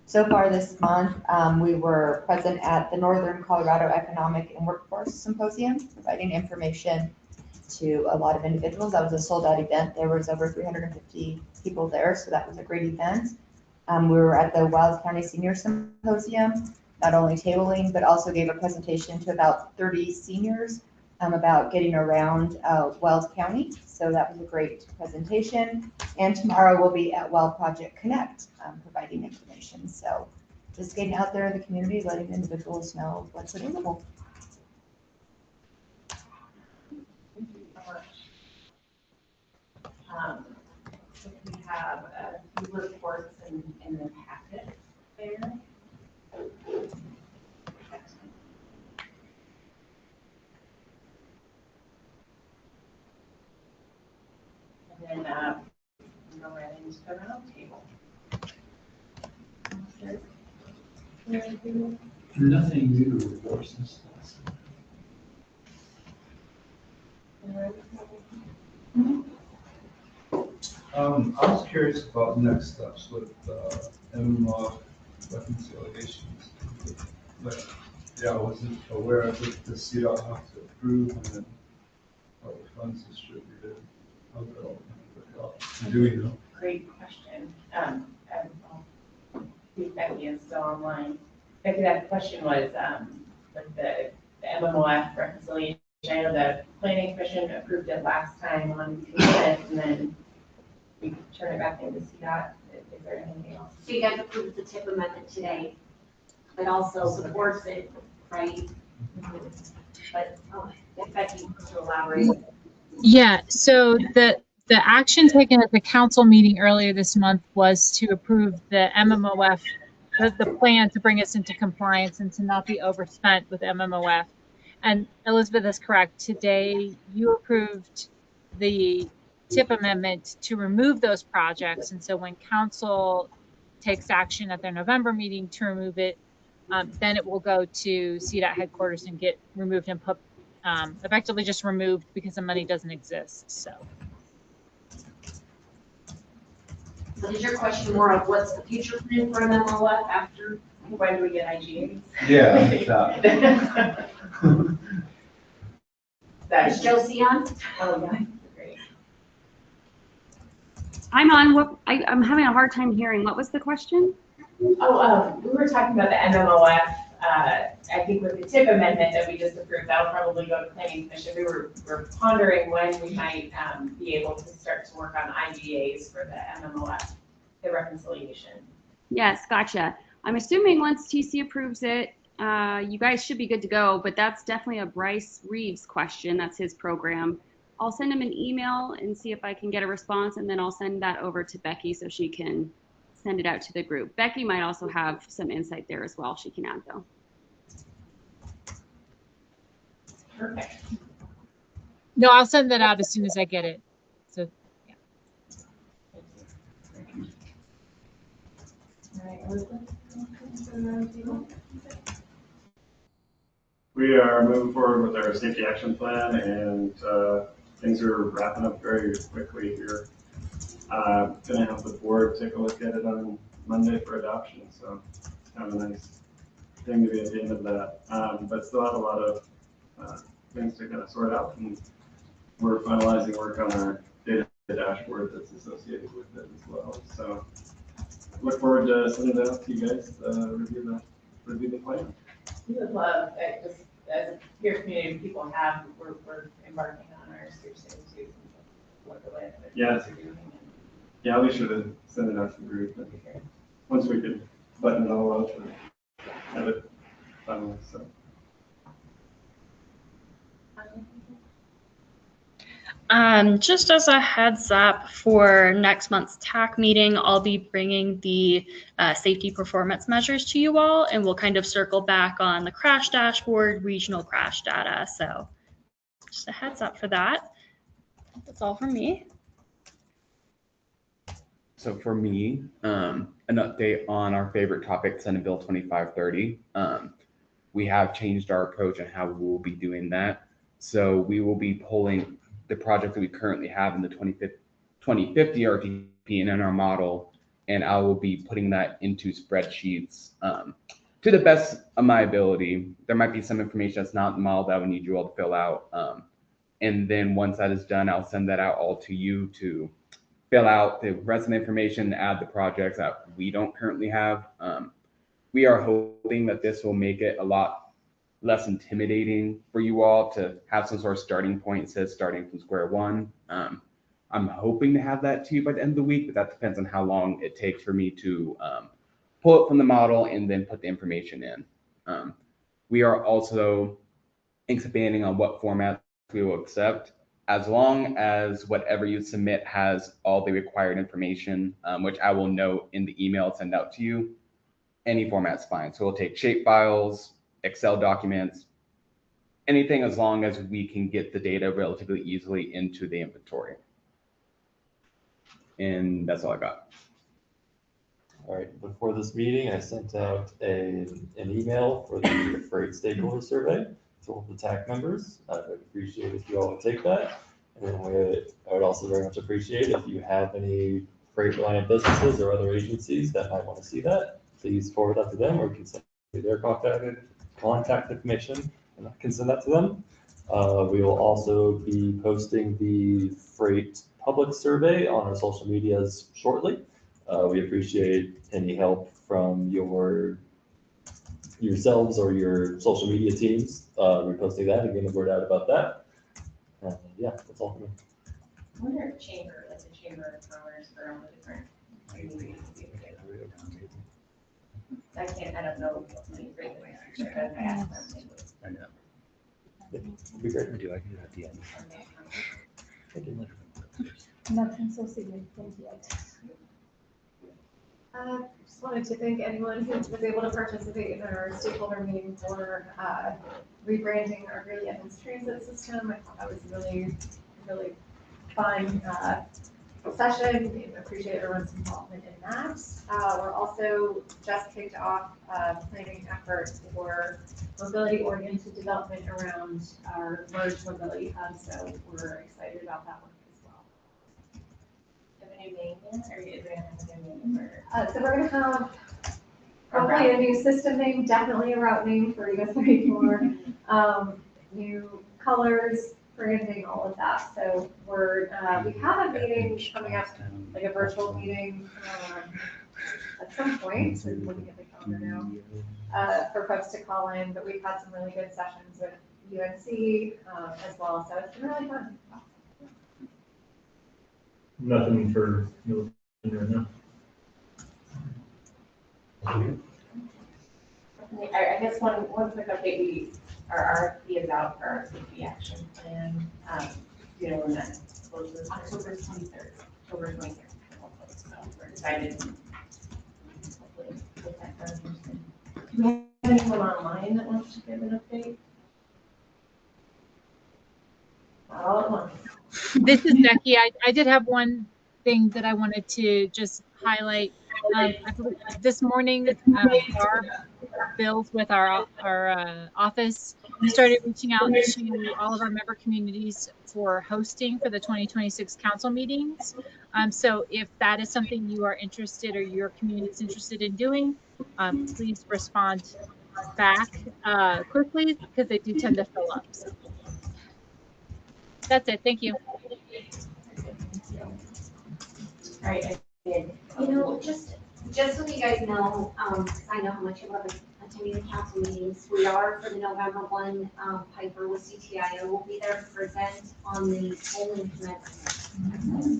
So far this month, we were present at the Northern Colorado Economic and Workforce Symposium, providing information to a lot of individuals. That was a sold out event. There was over 350 people there, so that was a great event. We were at the Wild County Senior Symposium, not only tabling, but also gave a presentation to about 30 seniors about getting around Wells County. So that was a great presentation. And tomorrow we'll be at Well Project Connect, providing information. So just getting out there in the community, letting individuals know what's available. Thank you so much. So we have a few reports in the packet there. And then we'll go right into the roundtable. Nothing new to report since last. I was curious about next steps with MMO reconciliations. But yeah, I wasn't aware of it. The CDOT have to approve and then how the funds distributed. How that all work out. Do we know? Great question. Becky is still online. Becky, that question was with the MMOF reconciliation. I know the planning commission approved it last time on consent, and then we turn it back into CDOT. Is there anything else? So you guys approved the TIP amendment today, but also supports it, right? But if Becky to elaborate. Yeah, so the action taken at the council meeting earlier this month was to approve the MMOF, the plan to bring us into compliance and to not be overspent with MMOF. And Elizabeth is correct. Today, you approved the TIP amendment to remove those projects. And so when council takes action at their November meeting to remove it, then it will go to CDOT headquarters and get removed and put, effectively just removed because the money doesn't exist. So is your question more of what's the future plan for MMOF after? When do we get IGAs? Yeah, Is Josie on? Oh, yeah. Great. I'm on. What I'm having a hard time hearing. What was the question? Oh, we were talking about the MMOF I think with the TIP amendment that we just approved, that'll probably go to planning commission. We're pondering when we might be able to start to work on IGAs for the MMOF, the reconciliation. Yes, gotcha. I'm assuming once TC approves it, you guys should be good to go, but that's definitely a Bryce Reeves question. That's his program. I'll send him an email and see if I can get a response, and then I'll send that over to Becky so she can send it out to the group. Becky might also have some insight there as well. She can add though. Perfect. No, I'll send that out as soon as I get it. So, yeah. All right, Elizabeth. We are moving forward with our safety action plan, and things are wrapping up very quickly here. Gonna have the board take a look at it on Monday for adoption, so kind of a nice thing to be at the end of that. But still have a lot of things to kind of sort out, and we're finalizing work on our data dashboard that's associated with it as well. So look forward to sending it out to you guys, review the plan. We would love, just as a peer community, people have, we're embarking on our Series 2, look at what Yes. they're doing. Yeah, I'll be sure to send it out to the group. Once we could button it all up and have it finalized, so. Just as a heads up for next month's TAC meeting, I'll be bringing the safety performance measures to you all, and we'll kind of circle back on the crash dashboard, regional crash data. So just a heads up for that. That's all from me. So for me, an update on our favorite topic, Senate Bill 2530. We have changed our approach on how we will be doing that. So we will be pulling the project that we currently have in the 2050 RTP and in our model, and I will be putting that into spreadsheets to the best of my ability. There might be some information that's not in the model that I would need you all to fill out. And then once that is done, I'll send that out all to you to fill out the rest of the information, add the projects that we don't currently have. We are hoping that this will make it a lot less intimidating for you all to have some sort of starting point instead of starting from square one. I'm hoping to have that to you by the end of the week, but that depends on how long it takes for me to pull it from the model and then put the information in. We are also expanding on what format we will accept, as long as whatever you submit has all the required information, which I will note in the email send out to you. Any format's fine. So we'll take shape files, Excel documents, anything as long as we can get the data relatively easily into the inventory. And that's all I got. All right, before this meeting, I sent out an email for the freight stakeholder survey to all the TAC members. I would appreciate if you all would take that. And then I would also very much appreciate if you have any freight reliant businesses or other agencies that might want to see that, please forward that to them, or you can send me their contact information and I can send that to them. We will also be posting the freight public survey on our social medias shortly. We appreciate any help from yourselves or your social media teams reposting that and getting the word out about that. Yeah, that's all for me. I wonder if chamber, like the Chamber of Commerce for all the different communities would be okay. I don't know. I asked them. I know. It'd be great. I do. I can do that at the end. Nothing so significant yet. Just wanted to thank anyone who was able to participate in our stakeholder meeting for rebranding our Greeley Evans transit system. I thought that was really fun session. We appreciate everyone's involvement in that. We're also just kicked off planning efforts for mobility-oriented development around our merged mobility hub, so we're excited about that one as well. Have a new name yet, or are you gonna have a new name? So we're gonna have probably a new system name, definitely a route name for US 34, new colors, branding, all of that. So we have a meeting coming up, like a virtual meeting at some point, I'm looking at the calendar now, for folks to call in, but we've had some really good sessions with UNC as well, so it's been really fun. Nothing for military right now. I guess one quick update, our RFP is out for our safety action plan. You know, when that closes, October 23rd. So we're excited. Hopefully get that done soon. Do we have anyone online that wants to give an update? Not all at once. This is Becky. I did have one thing that I wanted to just highlight. I believe this morning, Barb Bills with our office started reaching out to all of our member communities for hosting for the 2026 council meetings. So if that is something you are interested or your community is interested in doing, please respond back quickly because they do tend to fill up. So that's it. Thank you. All right. You know, just so you guys know, because I know how much you love attending the council meetings, we are for the November 1, Piper with CTIO will be there to present on the polling commencement.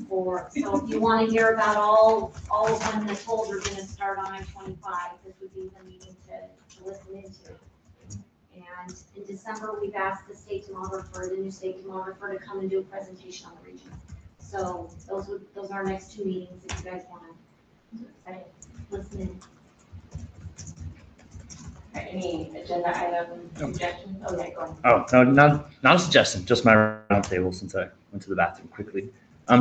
So if you want to hear about all of when the polls are going to start on I-25, this would be the meeting to listen into. And in December, we've asked the state demographer, the new state demographer, to come and do a presentation on the region. So those are our next 2 meetings if you guys want to listen in. Any agenda item suggestions? Oh, yeah, go ahead. Oh, no, not a suggestion, just my roundtable since I went to the bathroom quickly.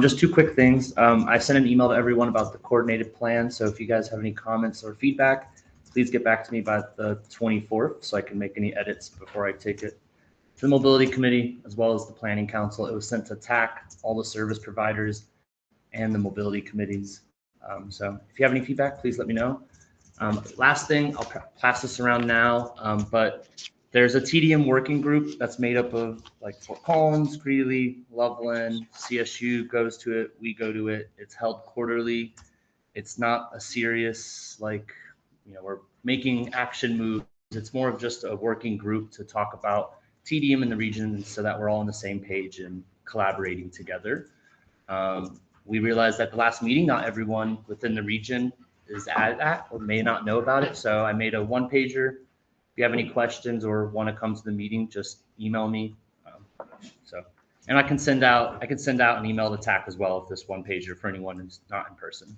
Just 2 quick things. I sent an email to everyone about the coordinated plan. So if you guys have any comments or feedback, please get back to me by the 24th so I can make any edits before I take it to the mobility committee as well as the planning council. It was sent to TAC, all the service providers, and the mobility committees. So if you have any feedback, please let me know. Last thing, I'll pass this around now, but there's a TDM working group that's made up of like Fort Collins, Greeley, Loveland, CSU goes to it, we go to it. It's held quarterly. It's not a serious, like, we're making action moves. It's more of just a working group to talk about TDM in the region so that we're all on the same page and collaborating together. We realized at the last meeting, not everyone within the region is at that or may not know about it. So I made a 1-pager. If you have any questions or want to come to the meeting, just email me. And I can send out an email to TAC as well if this 1-pager for anyone who's not in person.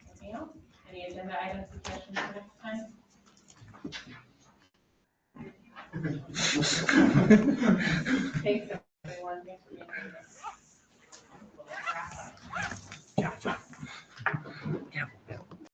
Anything else? Any agenda item suggestions for next time? Thanks, everyone. Thanks for being here.